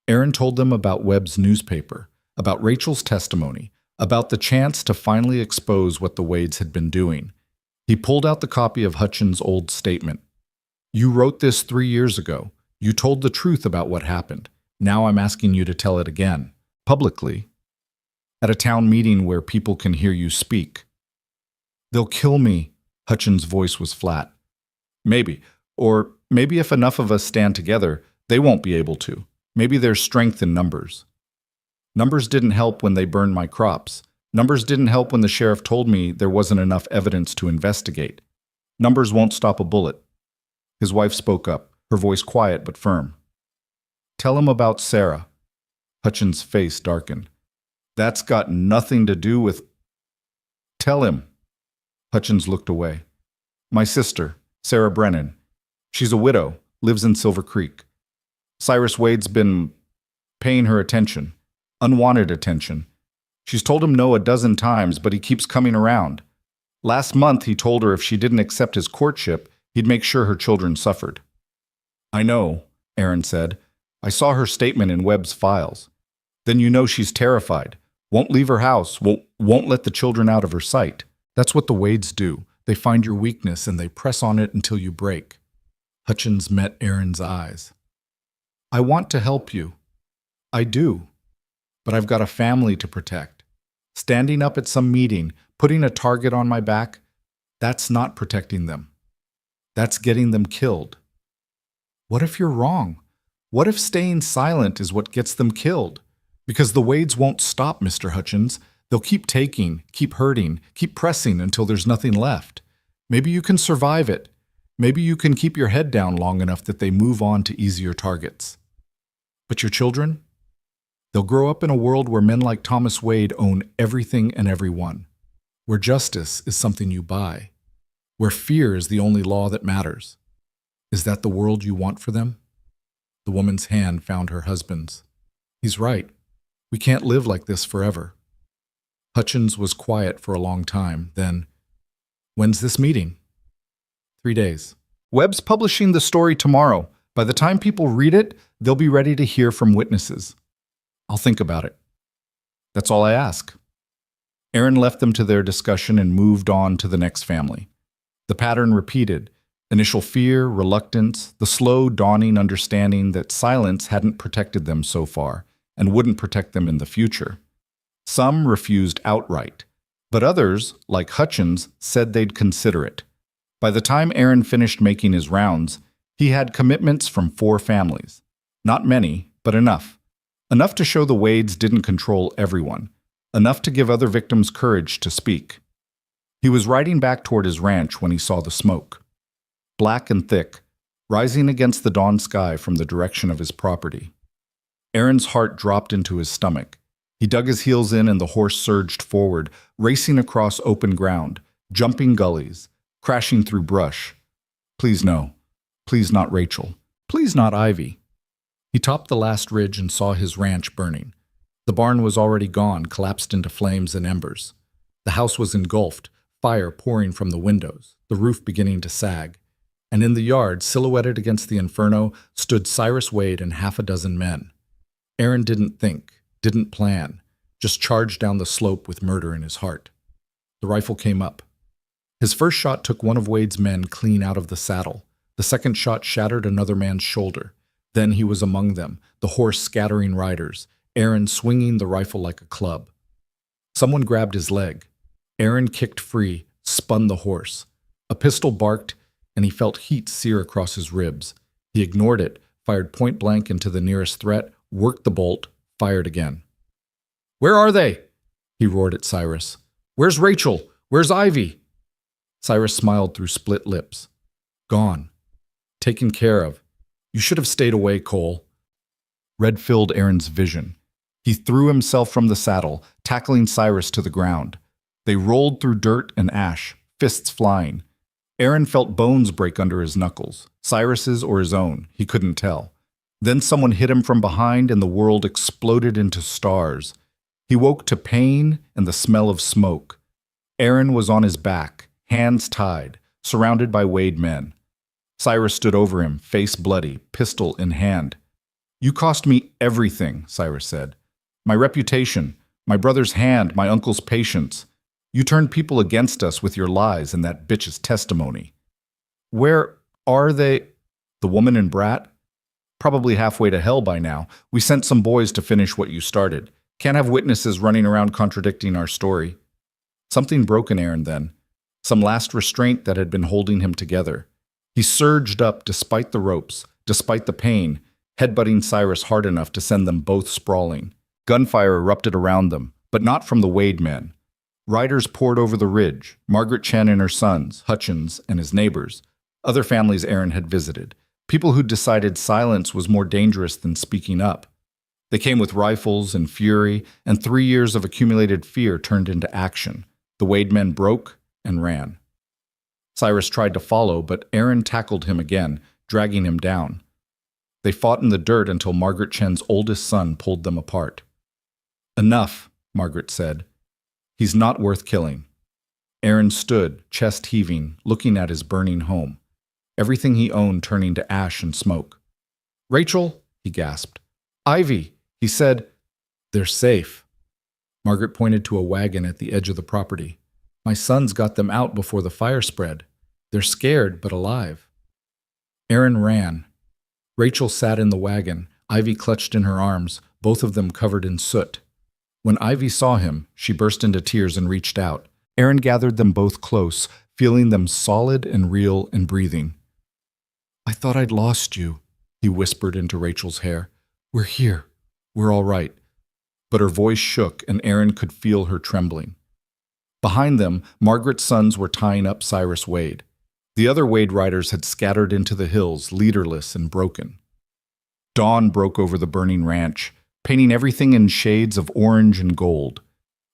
Aaron told them about Webb's newspaper, about Rachel's testimony, about the chance to finally expose what the Wades had been doing. He pulled out the copy of Hutchins' old statement. "You wrote this 3 years ago. You told the truth about what happened. Now I'm asking you to tell it again, publicly, at a town meeting where people can hear you speak." "They'll kill me." Hutchins' voice was flat. "Maybe. Or maybe if enough of us stand together, they won't be able to. Maybe there's strength in numbers." "Numbers didn't help when they burned my crops. Numbers didn't help when the sheriff told me there wasn't enough evidence to investigate. Numbers won't stop a bullet." His wife spoke up, her voice quiet but firm. "Tell him about Sarah." Hutchins' face darkened. "That's got nothing to do with—" "Tell him." Hutchins looked away. "My sister, Sarah Brennan. She's a widow, lives in Silver Creek. Cyrus Wade's been paying her attention, unwanted attention. She's told him no a dozen times, but he keeps coming around. Last month, he told her if she didn't accept his courtship, he'd make sure her children suffered." "I know," Aaron said. "I saw her statement in Webb's files. Then you know she's terrified. Won't leave her house, won't let the children out of her sight. That's what the Wades do. They find your weakness and they press on it until you break." Hutchins met Aaron's eyes. "I want to help you. I do. But I've got a family to protect. Standing up at some meeting, putting a target on my back, that's not protecting them. That's getting them killed." "What if you're wrong? What if staying silent is what gets them killed? Because the Wades won't stop, Mr. Hutchins. They'll keep taking, keep hurting, keep pressing until there's nothing left. Maybe you can survive it. Maybe you can keep your head down long enough that they move on to easier targets. But your children? They'll grow up in a world where men like Thomas Wade own everything and everyone, where justice is something you buy, where fear is the only law that matters. Is that the world you want for them?" The woman's hand found her husband's. "He's right. We can't live like this forever." Hutchins was quiet for a long time. Then, "When's this meeting?" 3 days. "Webb's publishing the story tomorrow. By the time people read it, they'll be ready to hear from witnesses." "I'll think about it." "That's all I ask." Aaron left them to their discussion and moved on to the next family. The pattern repeated. Initial fear, reluctance, the slow dawning understanding that silence hadn't protected them so far and wouldn't protect them in the future. Some refused outright, but others, like Hutchins, said they'd consider it. By the time Aaron finished making his rounds, he had commitments from 4 families. Not many, but enough. Enough to show the Wades didn't control everyone. Enough to give other victims courage to speak. He was riding back toward his ranch when he saw the smoke. Black and thick, rising against the dawn sky from the direction of his property. Aaron's heart dropped into his stomach. He dug his heels in and the horse surged forward, racing across open ground, jumping gullies, crashing through brush. Please no. Please not Rachel. Please not Ivy. He topped the last ridge and saw his ranch burning. The barn was already gone, collapsed into flames and embers. The house was engulfed, fire pouring from the windows, the roof beginning to sag. And in the yard, silhouetted against the inferno, stood Cyrus Wade and half a dozen men. Aaron didn't think, didn't plan, just charged down the slope with murder in his heart. The rifle came up. His first shot took one of Wade's men clean out of the saddle. The second shot shattered another man's shoulder. Then he was among them, the horse scattering riders, Aaron swinging the rifle like a club. Someone grabbed his leg. Aaron kicked free, spun the horse. A pistol barked, and he felt heat sear across his ribs. He ignored it, fired point blank into the nearest threat, worked the bolt, fired again. "Where are they?" he roared at Cyrus. "Where's Rachel? Where's Ivy?" Cyrus smiled through split lips. "Gone. Taken care of. You should have stayed away, Cole." Red filled Aaron's vision. He threw himself from the saddle, tackling Cyrus to the ground. They rolled through dirt and ash, fists flying. Aaron felt bones break under his knuckles, Cyrus's or his own, he couldn't tell. Then someone hit him from behind and the world exploded into stars. He woke to pain and the smell of smoke. Aaron was on his back, hands tied, surrounded by Wade men. Cyrus stood over him, face bloody, pistol in hand. "You cost me everything," Cyrus said. "My reputation, my brother's hand, my uncle's patience. You turned people against us with your lies and that bitch's testimony." "Where are they?" "The woman and brat? Probably halfway to hell by now. We sent some boys to finish what you started. Can't have witnesses running around contradicting our story." Something broke in Aaron then. Some last restraint that had been holding him together. He surged up despite the ropes, despite the pain, headbutting Cyrus hard enough to send them both sprawling. Gunfire erupted around them, but not from the Wade men. Riders poured over the ridge, Margaret Chen and her sons, Hutchins and his neighbors, other families Aaron had visited, people who decided silence was more dangerous than speaking up. They came with rifles and fury, and 3 years of accumulated fear turned into action. The Wade men broke and ran. Cyrus tried to follow, but Aaron tackled him again, dragging him down. They fought in the dirt until Margaret Chen's oldest son pulled them apart. "Enough," Margaret said. "He's not worth killing." Aaron stood, chest heaving, looking at his burning home. Everything he owned turning to ash and smoke. "Rachel," he gasped. "Ivy," he said. "They're safe." Margaret pointed to a wagon at the edge of the property. "My sons got them out before the fire spread. They're scared, but alive." Aaron ran. Rachel sat in the wagon, Ivy clutched in her arms, both of them covered in soot. When Ivy saw him, she burst into tears and reached out. Aaron gathered them both close, feeling them solid and real and breathing. "I thought I'd lost you," he whispered into Rachel's hair. "We're here. We're all right." But her voice shook and Aaron could feel her trembling. Behind them, Margaret's sons were tying up Cyrus Wade. The other Wade riders had scattered into the hills, leaderless and broken. Dawn broke over the burning ranch, painting everything in shades of orange and gold.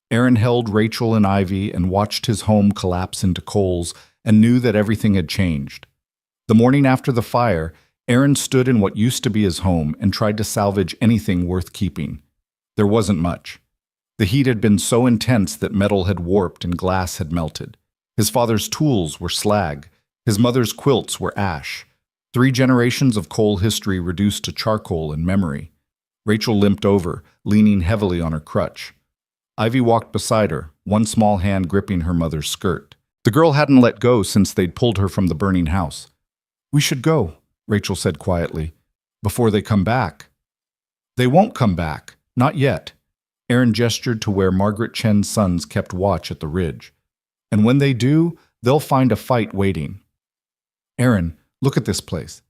Aaron held Rachel and Ivy and watched his home collapse into coals and knew that everything had changed. The morning after the fire, Aaron stood in what used to be his home and tried to salvage anything worth keeping. There wasn't much. The heat had been so intense that metal had warped and glass had melted. His father's tools were slag. His mother's quilts were ash. 3 generations of coal history reduced to charcoal and memory. Rachel limped over, leaning heavily on her crutch. Ivy walked beside her, one small hand gripping her mother's skirt. The girl hadn't let go since they'd pulled her from the burning house. We should go, Rachel said quietly, before they come back. They won't come back, not yet. Aaron gestured to where Margaret Chen's sons kept watch at the ridge. And when they do, they'll find a fight waiting. Aaron, look at this place.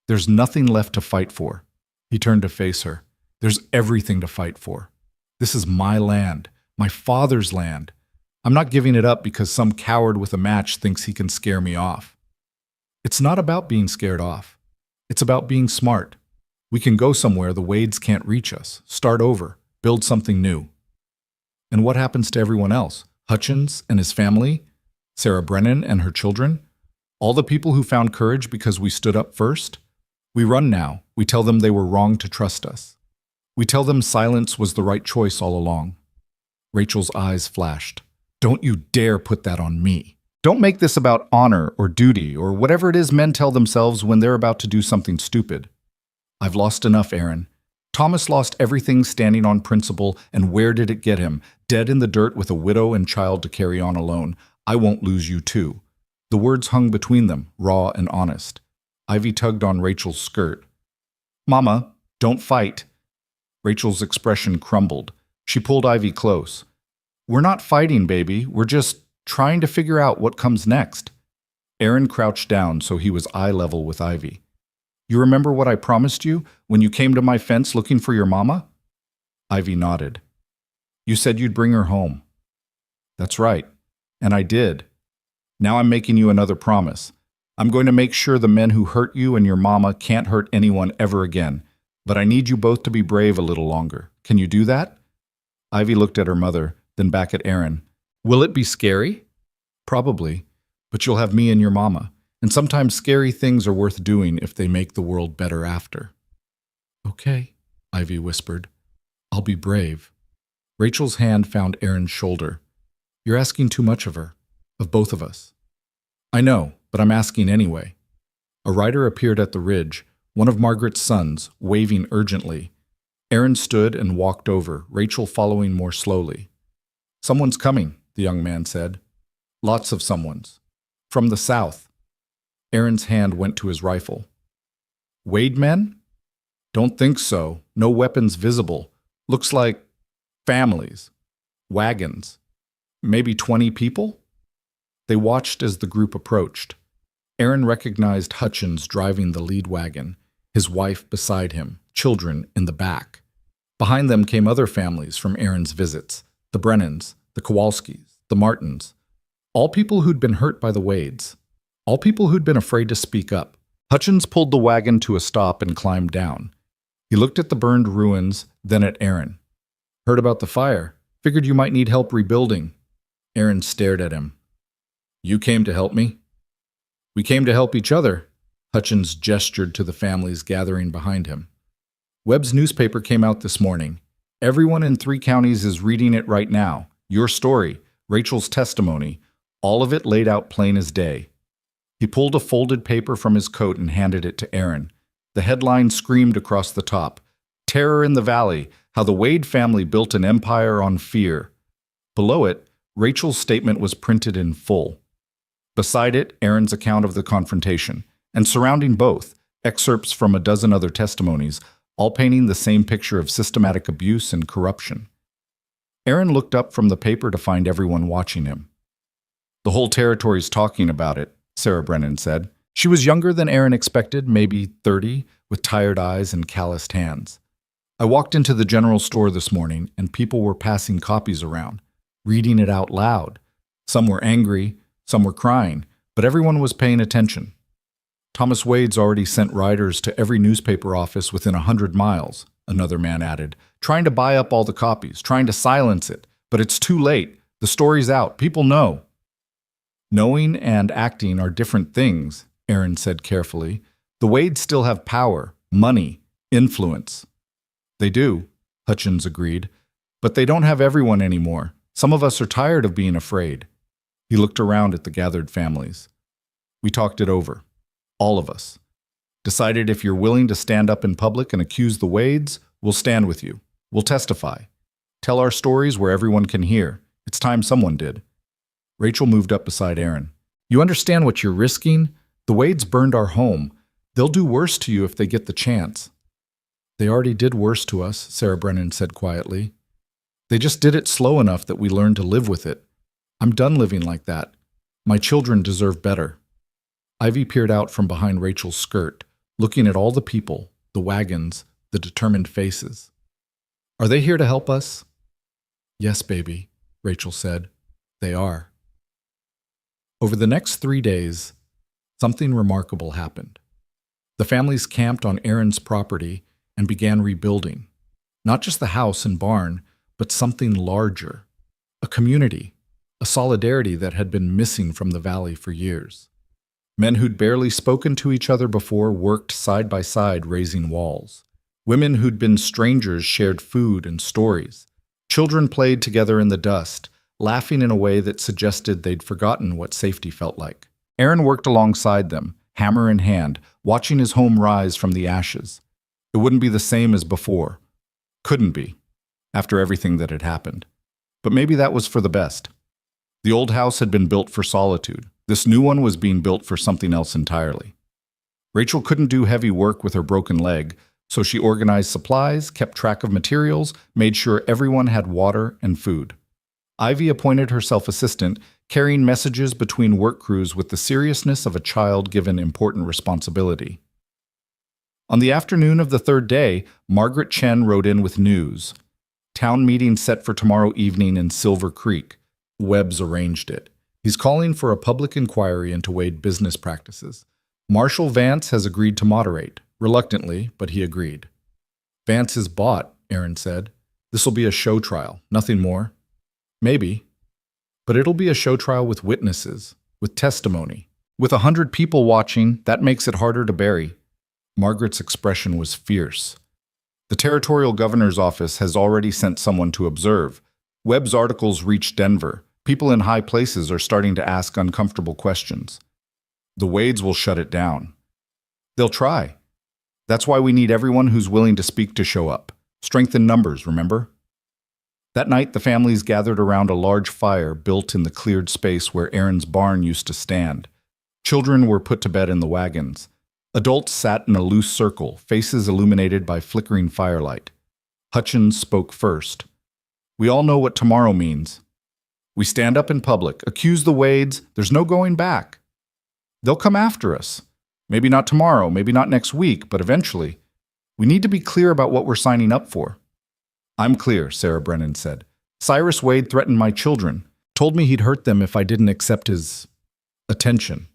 There's nothing left to fight for. He turned to face her. There's everything to fight for. This is my land, my father's land. I'm not giving it up because some coward with a match thinks he can scare me off. It's not about being scared off. It's about being smart. We can go somewhere the Wades can't reach us, start over, build something new. And what happens to everyone else? Hutchins and his family? Sarah Brennan and her children? All the people who found courage because we stood up first? We run now. We tell them they were wrong to trust us. We tell them silence was the right choice all along. Rachel's eyes flashed. Don't you dare put that on me. Don't make this about honor or duty or whatever it is men tell themselves when they're about to do something stupid. I've lost enough, Aaron. Thomas lost everything standing on principle, and where did it get him? Dead in the dirt with a widow and child to carry on alone. I won't lose you too. The words hung between them, raw and honest. Ivy tugged on Rachel's skirt. Mama, don't fight. Rachel's expression crumbled. She pulled Ivy close. We're not fighting, baby. We're just trying to figure out what comes next. Aaron crouched down so he was eye level with Ivy. You remember what I promised you when you came to my fence looking for your mama? Ivy nodded. You said you'd bring her home. That's right. And I did. Now I'm making you another promise. I'm going to make sure the men who hurt you and your mama can't hurt anyone ever again. But I need you both to be brave a little longer. Can you do that? Ivy looked at her mother, then back at Aaron. Will it be scary? Probably. But you'll have me and your mama. And sometimes scary things are worth doing if they make the world better after. Okay, Ivy whispered. I'll be brave. Rachel's hand found Aaron's shoulder. You're asking too much of her, of both of us. I know, but I'm asking anyway. A rider appeared at the ridge, one of Margaret's sons, waving urgently. Aaron stood and walked over, Rachel following more slowly. Someone's coming, the young man said. Lots of someones. From the south. Aaron's hand went to his rifle. Wade men? Don't think so. No weapons visible. Looks like families. Wagons. Maybe 20 people? They watched as the group approached. Aaron recognized Hutchins driving the lead wagon, his wife beside him, children in the back. Behind them came other families from Aaron's visits, the Brennans, the Kowalskis, the Martins, all people who'd been hurt by the Wades, all people who'd been afraid to speak up. Hutchins pulled the wagon to a stop and climbed down. He looked at the burned ruins, then at Aaron. Heard about the fire. Figured you might need help rebuilding. Aaron stared at him. You came to help me? We came to help each other. Hutchins gestured to the families gathering behind him. Webb's newspaper came out this morning. Everyone in 3 counties is reading it right now. Your story, Rachel's testimony, all of it laid out plain as day. He pulled a folded paper from his coat and handed it to Aaron. The headline screamed across the top. Terror in the Valley, how the Wade family built an empire on fear. Below it, Rachel's statement was printed in full. Beside it, Aaron's account of the confrontation, and surrounding both, excerpts from a dozen other testimonies, all painting the same picture of systematic abuse and corruption. Aaron looked up from the paper to find everyone watching him. The whole territory's talking about it, Sarah Brennan said. She was younger than Aaron expected, maybe 30, with tired eyes and calloused hands. I walked into the general store this morning, and people were passing copies around, reading it out loud. Some were angry, some were crying, but everyone was paying attention. Thomas Wade's already sent riders to every newspaper office within 100 miles, another man added, trying to buy up all the copies, trying to silence it. But it's too late. The story's out. People know. Knowing and acting are different things, Aaron said carefully. The Wades still have power, money, influence. They do, Hutchins agreed. But they don't have everyone anymore. Some of us are tired of being afraid. He looked around at the gathered families. We talked it over. All of us. Decided if you're willing to stand up in public and accuse the Wades, we'll stand with you. We'll testify. Tell our stories where everyone can hear. It's time someone did. Rachel moved up beside Aaron. You understand what you're risking? The Wades burned our home. They'll do worse to you if they get the chance." "They already did worse to us," Sarah Brennan said quietly. "They just did it slow enough that we learned to live with it. I'm done living like that. My children deserve better." Ivy peered out from behind Rachel's skirt, looking at all the people, the wagons, the determined faces. "Are they here to help us?" "Yes, baby," Rachel said. "They are." Over the next 3 days, something remarkable happened. The families camped on Aaron's property and began rebuilding. Not just the house and barn, but something larger. A community, a solidarity that had been missing from the valley for years. Men who'd barely spoken to each other before worked side by side raising walls. Women who'd been strangers shared food and stories. Children played together in the dust, laughing in a way that suggested they'd forgotten what safety felt like. Aaron worked alongside them, hammer in hand, watching his home rise from the ashes. It wouldn't be the same as before. Couldn't be, after everything that had happened. But maybe that was for the best. The old house had been built for solitude. This new one was being built for something else entirely. Rachel couldn't do heavy work with her broken leg, so she organized supplies, kept track of materials, made sure everyone had water and food. Ivy appointed herself assistant, carrying messages between work crews with the seriousness of a child given important responsibility. On the afternoon of the third day, Margaret Chen rode in with news. Town meeting set for tomorrow evening in Silver Creek. Webb's arranged it. He's calling for a public inquiry into Wade business practices. Marshal Vance has agreed to moderate. Reluctantly, but he agreed. "Vance is bought," Aaron said. "This'll be a show trial, nothing more." "Maybe. But it'll be a show trial with witnesses, with testimony. With 100 people watching, that makes it harder to bury." Margaret's expression was fierce. "The territorial governor's office has already sent someone to observe. Webb's articles reached Denver. People in high places are starting to ask uncomfortable questions. The Wades will shut it down. They'll try. That's why we need everyone who's willing to speak to show up. Strength in numbers, remember?" That night, the families gathered around a large fire built in the cleared space where Aaron's barn used to stand. Children were put to bed in the wagons. Adults sat in a loose circle, faces illuminated by flickering firelight. Hutchins spoke first. "We all know what tomorrow means. We stand up in public, accuse the Wades, there's no going back. They'll come after us. Maybe not tomorrow, maybe not next week, but eventually. We need to be clear about what we're signing up for." "I'm clear," Sarah Brennan said. "Cyrus Wade threatened my children, told me he'd hurt them if I didn't accept his attention.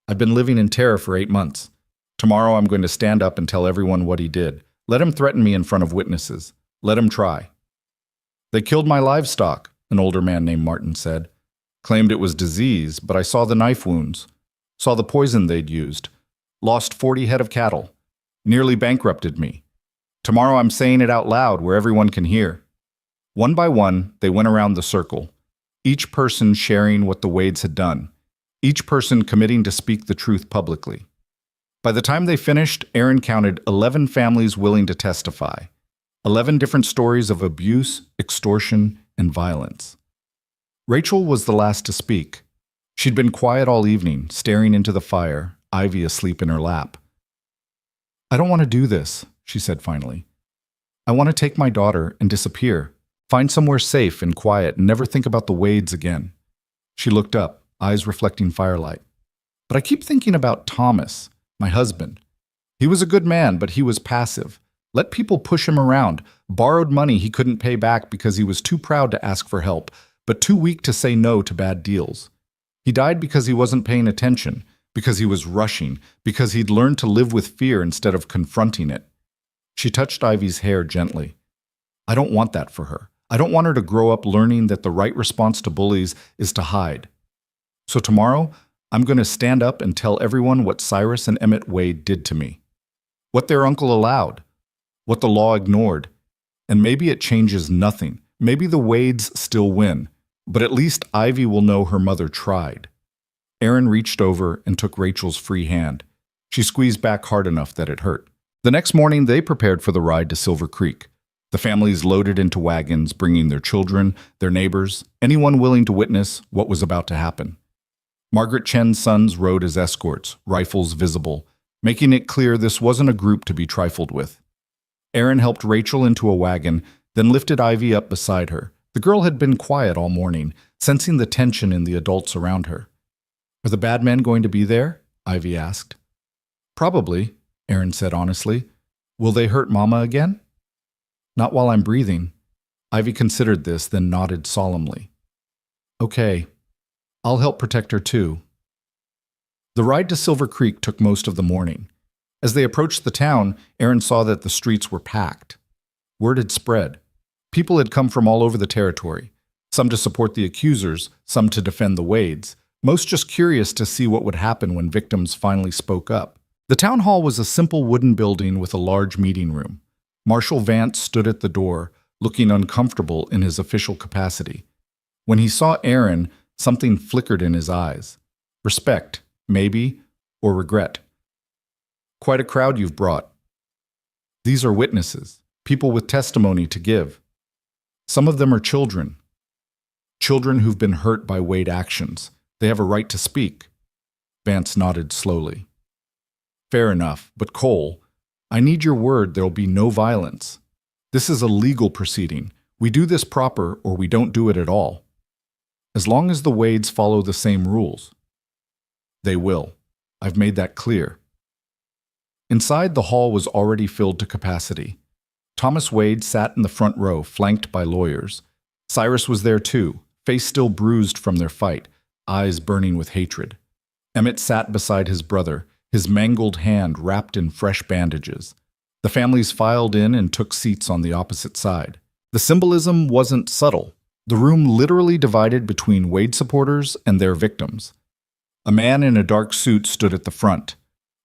I've been living in terror for 8 months. Tomorrow I'm going to stand up and tell everyone what he did. Let him threaten me in front of witnesses. Let him try." "They killed my livestock," an older man named Martin said. "Claimed it was disease, but I saw the knife wounds. Saw the poison they'd used. Lost 40 head of cattle. Nearly bankrupted me. Tomorrow I'm saying it out loud where everyone can hear." One by one, they went around the circle, each person sharing what the Wades had done, each person committing to speak the truth publicly. By the time they finished, Aaron counted 11 families willing to testify, 11 different stories of abuse, extortion, and violence. Rachel was the last to speak. She'd been quiet all evening, staring into the fire, Ivy asleep in her lap. "I don't want to do this," she said finally. "I want to take my daughter and disappear, find somewhere safe and quiet and never think about the Wades again." She looked up, eyes reflecting firelight. "But I keep thinking about Thomas, my husband. He was a good man, but he was passive. Let people push him around, borrowed money he couldn't pay back because he was too proud to ask for help, but too weak to say no to bad deals. He died because he wasn't paying attention, because he was rushing, because he'd learned to live with fear instead of confronting it." She touched Ivy's hair gently. "I don't want that for her. I don't want her to grow up learning that the right response to bullies is to hide. So tomorrow, I'm going to stand up and tell everyone what Cyrus and Emmett Wade did to me. What their uncle allowed. What the law ignored. And maybe it changes nothing. Maybe the Wades still win. But at least Ivy will know her mother tried." Aaron reached over and took Rachel's free hand. She squeezed back hard enough that it hurt. The next morning, they prepared for the ride to Silver Creek. The families loaded into wagons, bringing their children, their neighbors, anyone willing to witness what was about to happen. Margaret Chen's sons rode as escorts, rifles visible, making it clear this wasn't a group to be trifled with. Aaron helped Rachel into a wagon, then lifted Ivy up beside her. The girl had been quiet all morning, sensing the tension in the adults around her. "Are the bad men going to be there?" Ivy asked. "Probably," Aaron said honestly. "Will they hurt Mama again?" "Not while I'm breathing." Ivy considered this, then nodded solemnly. "Okay, I'll help protect her too." The ride to Silver Creek took most of the morning. As they approached the town, Aaron saw that the streets were packed. Word had spread. People had come from all over the territory, some to support the accusers, some to defend the Wades, most just curious to see what would happen when victims finally spoke up. The town hall was a simple wooden building with a large meeting room. Marshal Vance stood at the door, looking uncomfortable in his official capacity. When he saw Aaron, something flickered in his eyes. Respect, maybe, or regret. "Quite a crowd you've brought. These are witnesses, people with testimony to give. Some of them are children. Children who've been hurt by Wade actions. They have a right to speak." Vance nodded slowly. "Fair enough, but Cole, I need your word there'll be no violence. This is a legal proceeding. We do this proper or we don't do it at all. As long as the Wades follow the same rules." "They will. I've made that clear." Inside, the hall was already filled to capacity. Thomas Wade sat in the front row, flanked by lawyers. Cyrus was there too, face still bruised from their fight, eyes burning with hatred. Emmett sat beside his brother, his mangled hand wrapped in fresh bandages. The families filed in and took seats on the opposite side. The symbolism wasn't subtle. The room literally divided between Wade supporters and their victims. A man in a dark suit stood at the front.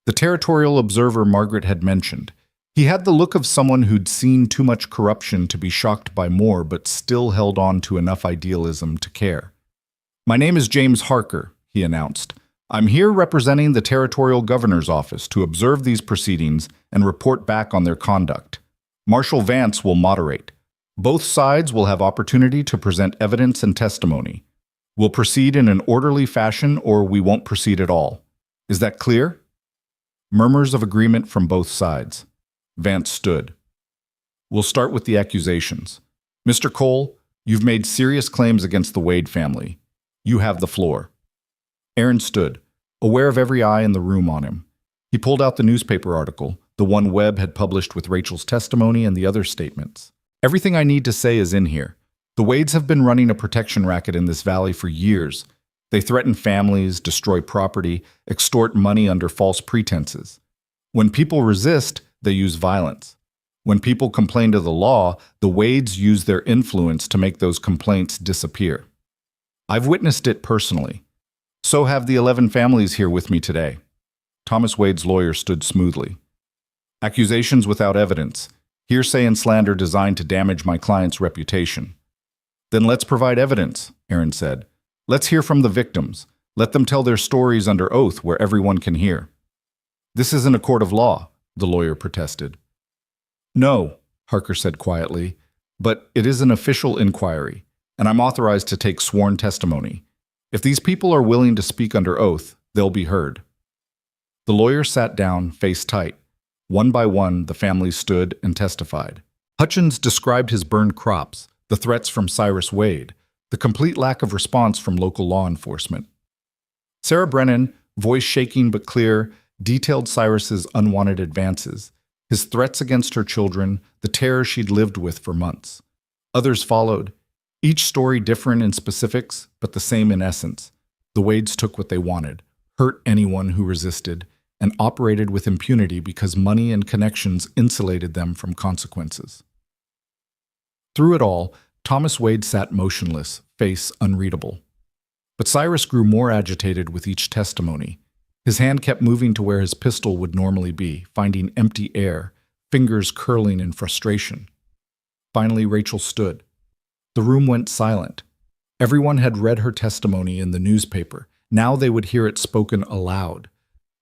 The territorial observer Margaret had mentioned. He had the look of someone who'd seen too much corruption to be shocked by more, but still held on to enough idealism to care. "My name is James Harker," he announced. "I'm here representing the Territorial Governor's Office to observe these proceedings and report back on their conduct. Marshal Vance will moderate. Both sides will have opportunity to present evidence and testimony. We'll proceed in an orderly fashion or we won't proceed at all. Is that clear?" Murmurs of agreement from both sides. Vance stood. "We'll start with the accusations. Mr. Cole, you've made serious claims against the Wade family. You have the floor." Aaron stood, aware of every eye in the room on him. He pulled out the newspaper article, the one Webb had published with Rachel's testimony and the other statements. "Everything I need to say is in here. The Wades have been running a protection racket in this valley for years. They threaten families, destroy property, extort money under false pretenses. When people resist, they use violence. When people complain to the law, the Wades use their influence to make those complaints disappear. I've witnessed it personally. So have the 11 families here with me today." Thomas Wade's lawyer stood smoothly. "Accusations without evidence, hearsay and slander designed to damage my client's reputation." "Then let's provide evidence," Aaron said. "Let's hear from the victims. Let them tell their stories under oath where everyone can hear." "This isn't a court of law," the lawyer protested. "No," Harker said quietly, "but it is an official inquiry, and I'm authorized to take sworn testimony. If these people are willing to speak under oath, they'll be heard." The lawyer sat down, face tight. One by one, the families stood and testified. Hutchins described his burned crops, the threats from Cyrus Wade, the complete lack of response from local law enforcement. Sarah Brennan, voice shaking but clear, detailed Cyrus's unwanted advances, his threats against her children, the terror she'd lived with for months. Others followed, each story different in specifics, but the same in essence. The Wades took what they wanted, hurt anyone who resisted, and operated with impunity because money and connections insulated them from consequences. Through it all, Thomas Wade sat motionless, face unreadable. But Cyrus grew more agitated with each testimony. His hand kept moving to where his pistol would normally be, finding empty air, fingers curling in frustration. Finally, Rachel stood. The room went silent. Everyone had read her testimony in the newspaper. Now they would hear it spoken aloud.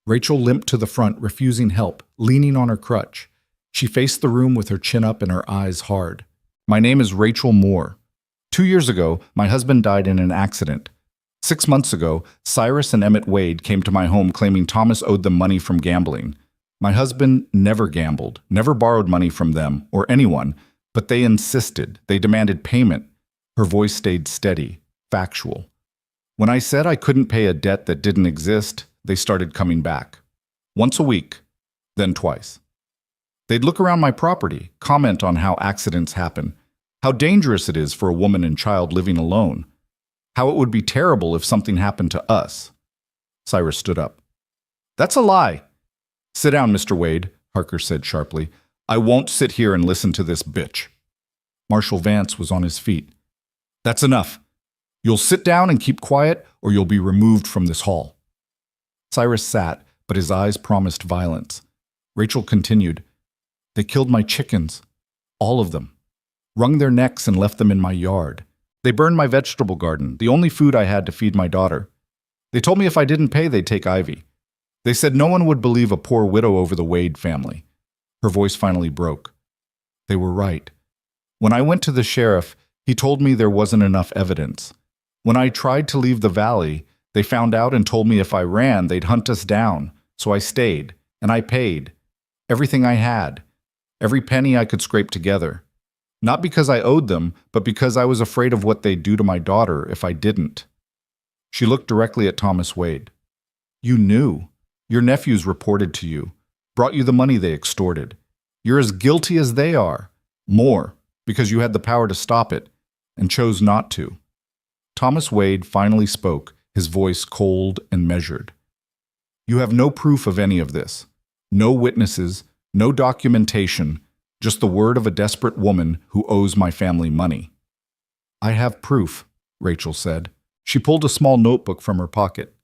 Rachel limped to the front, refusing help, leaning on her crutch. She faced the room with her chin up and her eyes hard. "My name is Rachel Moore. 2 years ago, my husband died in an accident. 6 months ago, Cyrus and Emmett Wade came to my home claiming Thomas owed them money from gambling. My husband never gambled, never borrowed money from them or anyone, but they insisted. They demanded payment. Her voice stayed steady, factual. When I said I couldn't pay a debt that didn't exist, they started coming back. Once a week, then twice. They'd look around my property, comment on how accidents happen, how dangerous it is for a woman and child living alone, how it would be terrible if something happened to us. Cyrus stood up. That's a lie. Sit down, Mr. Wade, Harker said sharply. I won't sit here and listen to this bitch. Marshal Vance was on his feet. That's enough. You'll sit down and keep quiet, or you'll be removed from this hall. Cyrus sat, but his eyes promised violence. Rachel continued. They killed my chickens. All of them. Wrung their necks and left them in my yard. They burned my vegetable garden, the only food I had to feed my daughter. They told me if I didn't pay, they'd take Ivy. They said no one would believe a poor widow over the Wade family. Her voice finally broke. They were right. When I went to the sheriff, he told me there wasn't enough evidence. When I tried to leave the valley, they found out and told me if I ran, they'd hunt us down. So I stayed, and I paid. Everything I had. Every penny I could scrape together. Not because I owed them, but because I was afraid of what they'd do to my daughter if I didn't. She looked directly at Thomas Wade. You knew. Your nephews reported to you, brought you the money they extorted. You're as guilty as they are. More, because you had the power to stop it, and chose not to. Thomas Wade finally spoke, his voice cold and measured. You have no proof of any of this. No witnesses, no documentation, just the word of a desperate woman who owes my family money. I have proof, Rachel said. She pulled a small notebook from her pocket.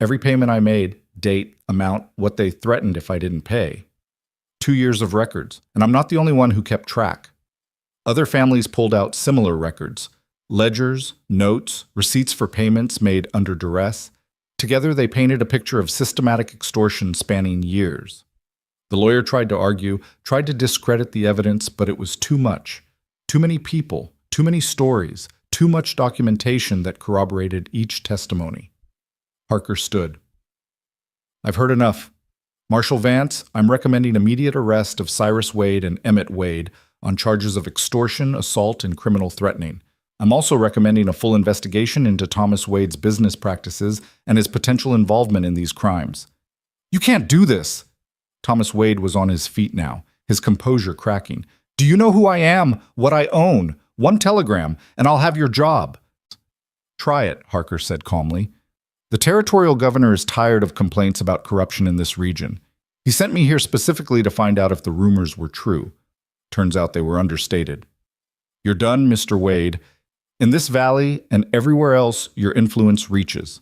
Every payment I made, date, amount, what they threatened if I didn't pay. 2 years of records, and I'm not the only one who kept track. Other families pulled out similar records. Ledgers, notes, receipts for payments made under duress. Together they painted a picture of systematic extortion spanning years. The lawyer tried to argue, tried to discredit the evidence, but it was too much. Too many people, too many stories, too much documentation that corroborated each testimony. Harker stood. I've heard enough. Marshal Vance, I'm recommending immediate arrest of Cyrus Wade and Emmett Wade on charges of extortion, assault, and criminal threatening. I'm also recommending a full investigation into Thomas Wade's business practices and his potential involvement in these crimes. You can't do this! Thomas Wade was on his feet now, his composure cracking. Do you know who I am, what I own? One telegram, and I'll have your job. Try it, Harker said calmly. The territorial governor is tired of complaints about corruption in this region. He sent me here specifically to find out if the rumors were true. Turns out they were understated. You're done, Mr. Wade. In this valley and everywhere else, your influence reaches.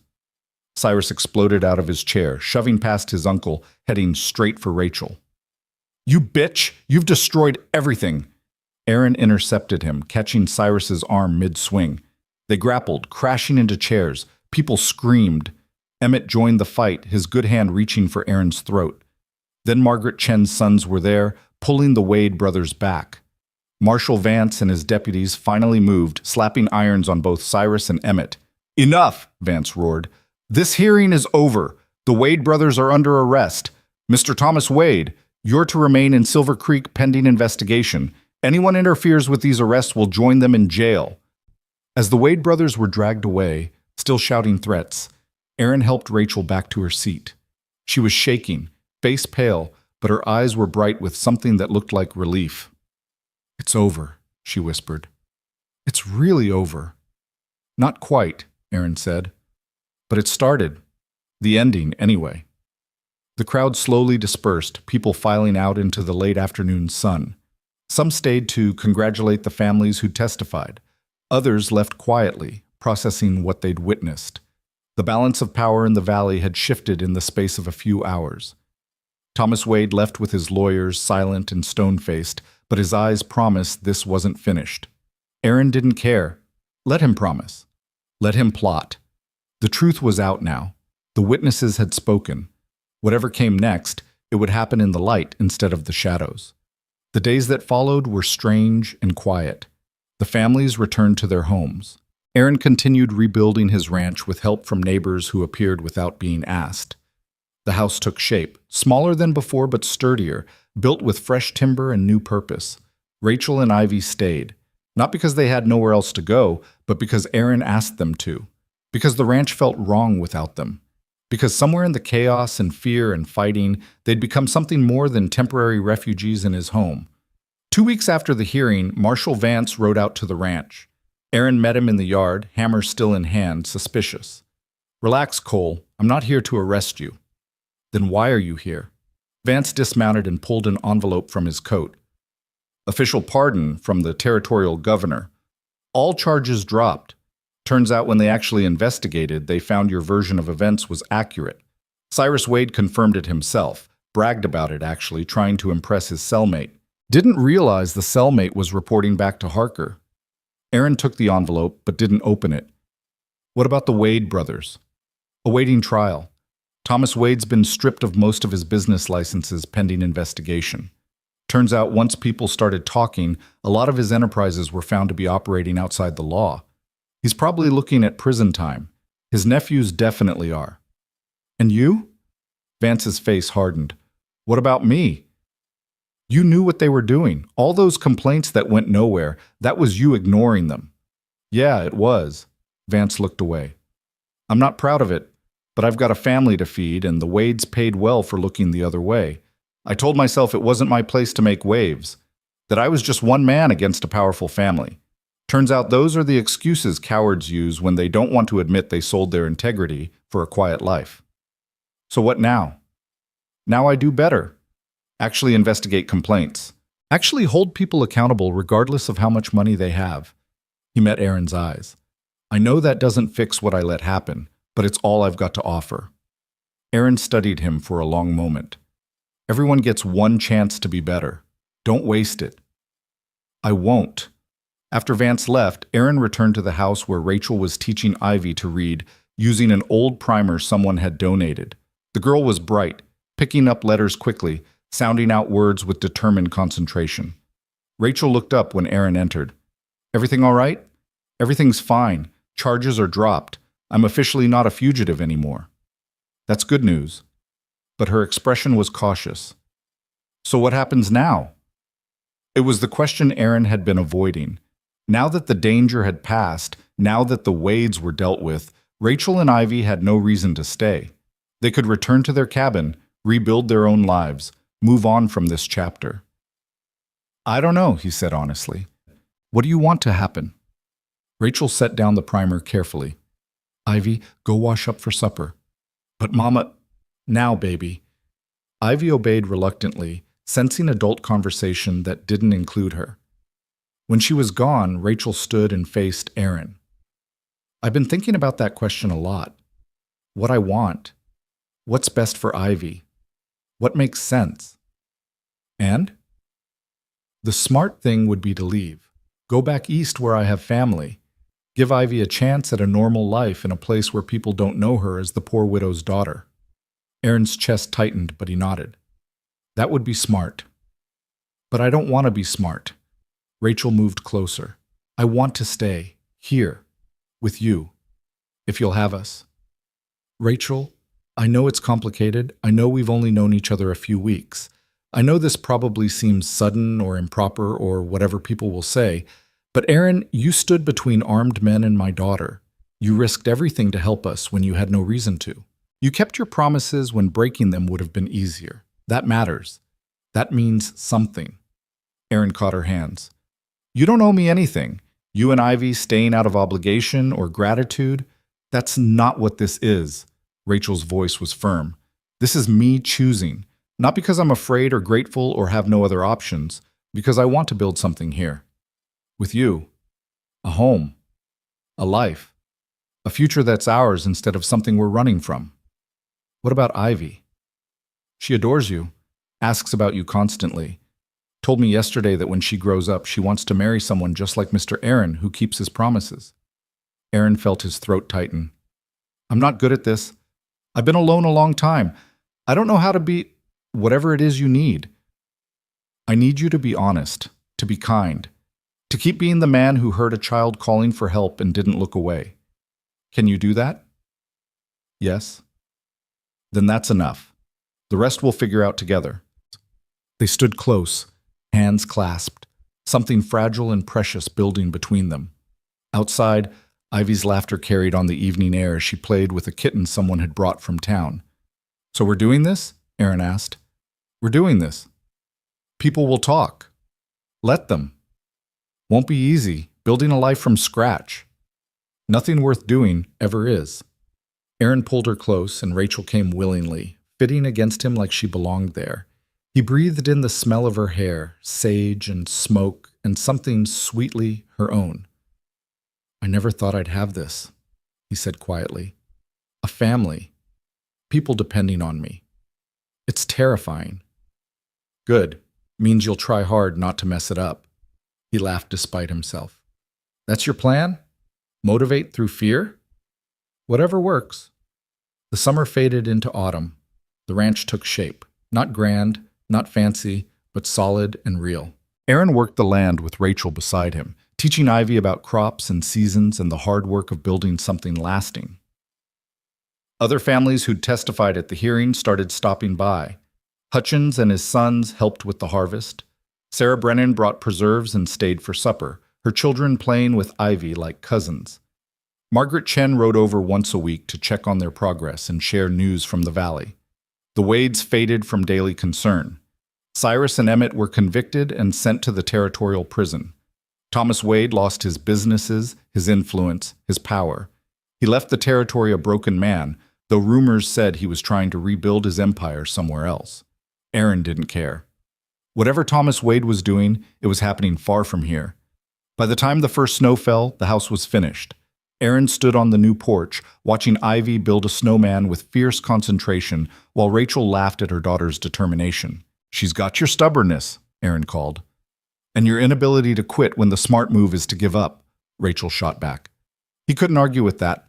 Cyrus exploded out of his chair, shoving past his uncle, heading straight for Rachel. You bitch! You've destroyed everything! Aaron intercepted him, catching Cyrus's arm mid-swing. They grappled, crashing into chairs. People screamed. Emmett joined the fight, his good hand reaching for Aaron's throat. Then Margaret Chen's sons were there, pulling the Wade brothers back. Marshal Vance and his deputies finally moved, slapping irons on both Cyrus and Emmett. Enough, Vance roared. This hearing is over. The Wade brothers are under arrest. Mr. Thomas Wade, you're to remain in Silver Creek pending investigation. Anyone interferes with these arrests will join them in jail. As the Wade brothers were dragged away, still shouting threats, Aaron helped Rachel back to her seat. She was shaking, face pale, but her eyes were bright with something that looked like relief. It's over, she whispered. It's really over. Not quite, Aaron said. But it started. The ending, anyway. The crowd slowly dispersed, people filing out into the late afternoon sun. Some stayed to congratulate the families who testified. Others left quietly, processing what they'd witnessed. The balance of power in the valley had shifted in the space of a few hours. Thomas Wade left with his lawyers, silent and stone-faced, but his eyes promised this wasn't finished. Aaron didn't care. Let him promise. Let him plot. The truth was out now. The witnesses had spoken. Whatever came next, it would happen in the light instead of the shadows. The days that followed were strange and quiet. The families returned to their homes. Aaron continued rebuilding his ranch with help from neighbors who appeared without being asked. The house took shape, smaller than before but sturdier, built with fresh timber and new purpose. Rachel and Ivy stayed, not because they had nowhere else to go, but because Aaron asked them to, because the ranch felt wrong without them, because somewhere in the chaos and fear and fighting, they'd become something more than temporary refugees in his home. 2 weeks after the hearing, Marshal Vance rode out to the ranch. Aaron met him in the yard, hammer still in hand, suspicious. "Relax, Cole. I'm not here to arrest you." "Then why are you here?" Vance dismounted and pulled an envelope from his coat. "Official pardon from the territorial governor. All charges dropped. Turns out when they actually investigated, they found your version of events was accurate. Cyrus Wade confirmed it himself, bragged about it actually, trying to impress his cellmate. Didn't realize the cellmate was reporting back to Harker." Aaron took the envelope, but didn't open it. "What about the Wade brothers?" "Awaiting trial. Thomas Wade's been stripped of most of his business licenses pending investigation. Turns out once people started talking, a lot of his enterprises were found to be operating outside the law. He's probably looking at prison time. His nephews definitely are." "And you?" Vance's face hardened. "What about me?" "You knew what they were doing. All those complaints that went nowhere, that was you ignoring them." "Yeah, it was." Vance looked away. "I'm not proud of it, but I've got a family to feed, and the Wades paid well for looking the other way. I told myself it wasn't my place to make waves, that I was just one man against a powerful family. Turns out those are the excuses cowards use when they don't want to admit they sold their integrity for a quiet life. So what now? Now I do better. Actually investigate complaints. Actually hold people accountable regardless of how much money they have." He met Aaron's eyes. "I know that doesn't fix what I let happen, but it's all I've got to offer." Aaron studied him for a long moment. "Everyone gets one chance to be better. Don't waste it." "I won't." After Vance left, Aaron returned to the house where Rachel was teaching Ivy to read using an old primer someone had donated. The girl was bright, picking up letters quickly, sounding out words with determined concentration. Rachel looked up when Aaron entered. "Everything all right?" "Everything's fine. Charges are dropped. I'm officially not a fugitive anymore." "That's good news." But her expression was cautious. "So what happens now?" It was the question Aaron had been avoiding. Now that the danger had passed, now that the Wades were dealt with, Rachel and Ivy had no reason to stay. They could return to their cabin, rebuild their own lives, move on from this chapter. "I don't know," he said honestly. "What do you want to happen?" Rachel set down the primer carefully. "Ivy, go wash up for supper." "But Mama—" "Now, baby." Ivy obeyed reluctantly, sensing adult conversation that didn't include her. When she was gone, Rachel stood and faced Aaron. "I've been thinking about that question a lot. What I want. What's best for Ivy. What makes sense. And? The smart thing would be to leave. Go back east where I have family. Give Ivy a chance at a normal life in a place where people don't know her as the poor widow's daughter." Aaron's chest tightened, but he nodded. "That would be smart." "But I don't want to be smart." Rachel moved closer. "I want to stay, here, with you, if you'll have us." "Rachel, I know it's complicated. I know we've only known each other a few weeks. I know this probably seems sudden or improper or whatever people will say, but Aaron, you stood between armed men and my daughter. You risked everything to help us when you had no reason to. You kept your promises when breaking them would have been easier. That matters. That means something." Aaron caught her hands. "You don't owe me anything. You and Ivy staying out of obligation or gratitude, that's not what this is." Rachel's voice was firm. "This is me choosing, not because I'm afraid or grateful or have no other options, because I want to build something here. With you. A home. A life. A future that's ours instead of something we're running from." "What about Ivy?" "She adores you, asks about you constantly. Told me yesterday that when she grows up, she wants to marry someone just like Mr. Aaron, who keeps his promises." Aaron felt his throat tighten. "I'm not good at this. I've been alone a long time. I don't know how to be whatever it is you need. I need you to be honest, to be kind, To keep being the man who heard a child calling for help and didn't look away. Can you do that? Yes. Then that's enough. The rest we'll figure out together. They stood close, hands clasped, something fragile and precious building between them. Outside, Ivy's laughter carried on the evening air as she played with a kitten someone had brought from town. So we're doing this? Aaron asked. We're doing this. People will talk. Let them. Won't be easy, building a life from scratch. Nothing worth doing ever is. Aaron pulled her close, and Rachel came willingly, fitting against him like she belonged there. He breathed in the smell of her hair, sage and smoke, and something sweetly her own. I never thought I'd have this, he said quietly. A family. People depending on me. It's terrifying. Good. Means you'll try hard not to mess it up. He laughed despite himself. That's your plan? Motivate through fear? Whatever works. The summer faded into autumn. The ranch took shape. Not grand, not fancy, but solid and real. Aaron worked the land with Rachel beside him, teaching Ivy about crops and seasons and the hard work of building something lasting. Other families who'd testified at the hearing started stopping by. Hutchins and his sons helped with the harvest. Sarah Brennan brought preserves and stayed for supper, her children playing with Ivy like cousins. Margaret Chen rode over once a week to check on their progress and share news from the valley. The Wades faded from daily concern. Cyrus and Emmett were convicted and sent to the territorial prison. Thomas Wade lost his businesses, his influence, his power. He left the territory a broken man, though rumors said he was trying to rebuild his empire somewhere else. Aaron didn't care. Whatever Thomas Wade was doing, it was happening far from here. By the time the first snow fell, the house was finished. Aaron stood on the new porch, watching Ivy build a snowman with fierce concentration, while Rachel laughed at her daughter's determination. She's got your stubbornness, Aaron called. And your inability to quit when the smart move is to give up, Rachel shot back. He couldn't argue with that.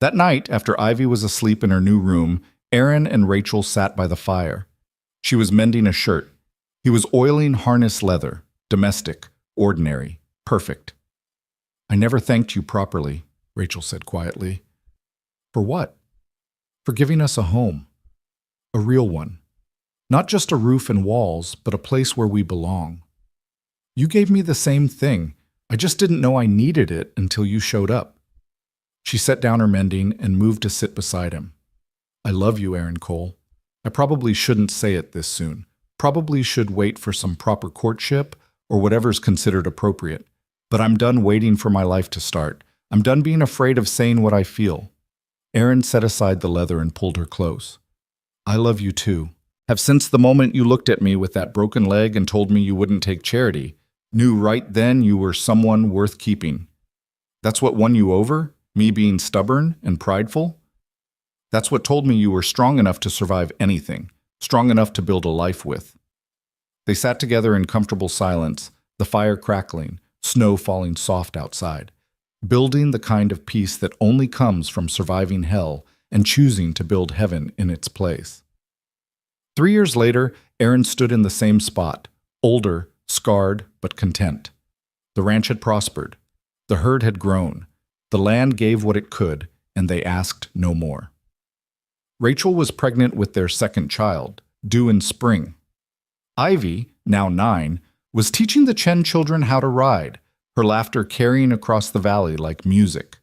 That night, after Ivy was asleep in her new room, Aaron and Rachel sat by the fire. She was mending a shirt. He was oiling harness leather, domestic, ordinary, perfect. I never thanked you properly, Rachel said quietly. For what? For giving us a home. A real one. Not just a roof and walls, but a place where we belong. You gave me the same thing. I just didn't know I needed it until you showed up. She set down her mending and moved to sit beside him. I love you, Aaron Cole. I probably shouldn't say it this soon. Probably should wait for some proper courtship or whatever's considered appropriate. But I'm done waiting for my life to start. I'm done being afraid of saying what I feel. Aaron set aside the leather and pulled her close. I love you too. Have since the moment you looked at me with that broken leg and told me you wouldn't take charity. Knew right then you were someone worth keeping. That's what won you over? Me being stubborn and prideful? That's what told me you were strong enough to survive anything, strong enough to build a life with. They sat together in comfortable silence, the fire crackling, snow falling soft outside, building the kind of peace that only comes from surviving hell and choosing to build heaven in its place. 3 years later, Aaron stood in the same spot, older, scarred, but content. The ranch had prospered. The herd had grown. The land gave what it could, and they asked no more. Rachel was pregnant with their second child, due in spring. Ivy, now 9, was teaching the Chen children how to ride, her laughter carrying across the valley like music.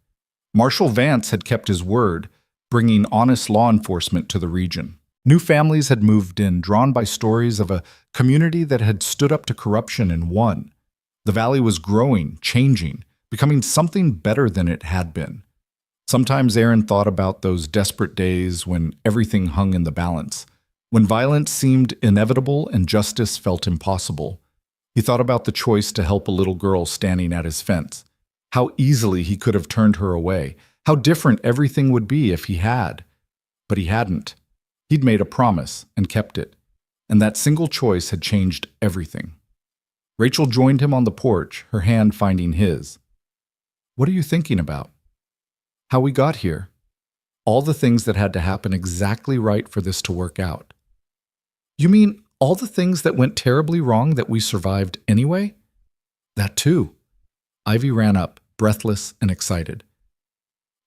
Marshal Vance had kept his word, bringing honest law enforcement to the region. New families had moved in, drawn by stories of a community that had stood up to corruption and won. The valley was growing, changing, becoming something better than it had been. Sometimes Aaron thought about those desperate days when everything hung in the balance, when violence seemed inevitable and justice felt impossible. He thought about the choice to help a little girl standing at his fence, how easily he could have turned her away, how different everything would be if he had. But he hadn't. He'd made a promise and kept it, and that single choice had changed everything. Rachel joined him on the porch, her hand finding his. What are you thinking about? How we got here. All the things that had to happen exactly right for this to work out. You mean all the things that went terribly wrong that we survived anyway? That too. Ivy ran up, breathless and excited.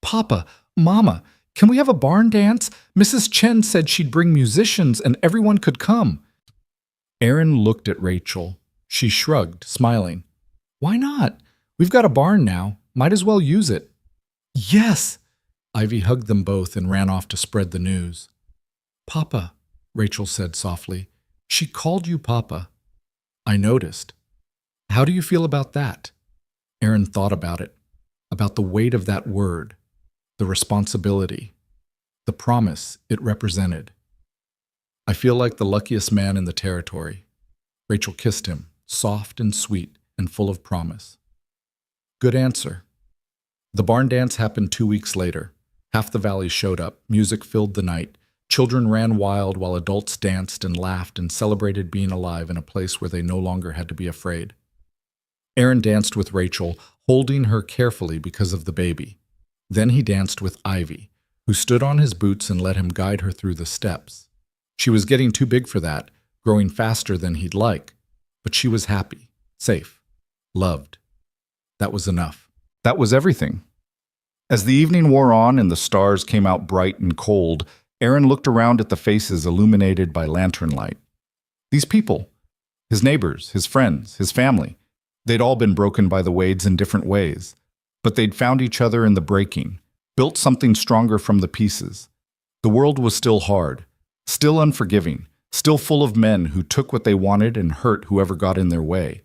Papa, Mama, can we have a barn dance? Mrs. Chen said she'd bring musicians and everyone could come. Aaron looked at Rachel. She shrugged, smiling. Why not? We've got a barn now. Might as well use it. Yes! Ivy hugged them both and ran off to spread the news. Papa, Rachel said softly. She called you Papa. I noticed. How do you feel about that? Aaron thought about it, about the weight of that word, the responsibility, the promise it represented. I feel like the luckiest man in the territory. Rachel kissed him, soft and sweet and full of promise. Good answer. The barn dance happened 2 weeks later. Half the valley showed up, music filled the night. Children ran wild while adults danced and laughed and celebrated being alive in a place where they no longer had to be afraid. Aaron danced with Rachel, holding her carefully because of the baby. Then he danced with Ivy, who stood on his boots and let him guide her through the steps. She was getting too big for that, growing faster than he'd like, but she was happy, safe, loved. That was enough. That was everything. As the evening wore on and the stars came out bright and cold, Aaron looked around at the faces illuminated by lantern light. These people, his neighbors, his friends, his family, they'd all been broken by the Wades in different ways, but they'd found each other in the breaking, built something stronger from the pieces. The world was still hard, still unforgiving, still full of men who took what they wanted and hurt whoever got in their way.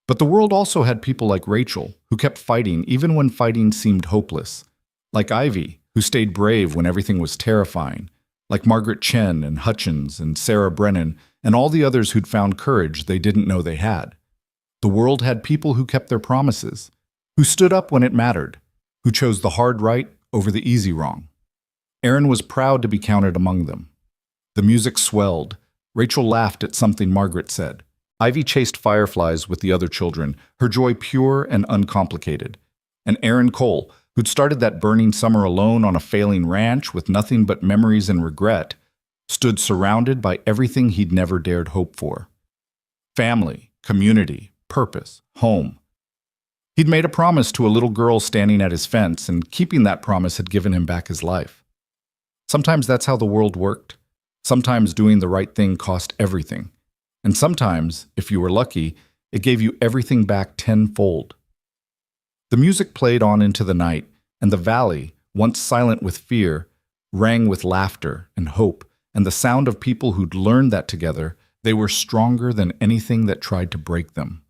But the world also had people like Rachel, who kept fighting even when fighting seemed hopeless. Like Ivy, who stayed brave when everything was terrifying. Like Margaret Chen and Hutchins and Sarah Brennan and all the others who'd found courage they didn't know they had. The world had people who kept their promises, who stood up when it mattered, who chose the hard right over the easy wrong. Aaron was proud to be counted among them. The music swelled. Rachel laughed at something Margaret said. Ivy chased fireflies with the other children, her joy pure and uncomplicated. And Aaron Cole, who'd started that burning summer alone on a failing ranch with nothing but memories and regret, stood surrounded by everything he'd never dared hope for. Family, community, purpose, home. He'd made a promise to a little girl standing at his fence, and keeping that promise had given him back his life. Sometimes that's how the world worked. Sometimes doing the right thing cost everything. And sometimes, if you were lucky, it gave you everything back tenfold. The music played on into the night, and the valley, once silent with fear, rang with laughter and hope and the sound of people who'd learned that together they were stronger than anything that tried to break them.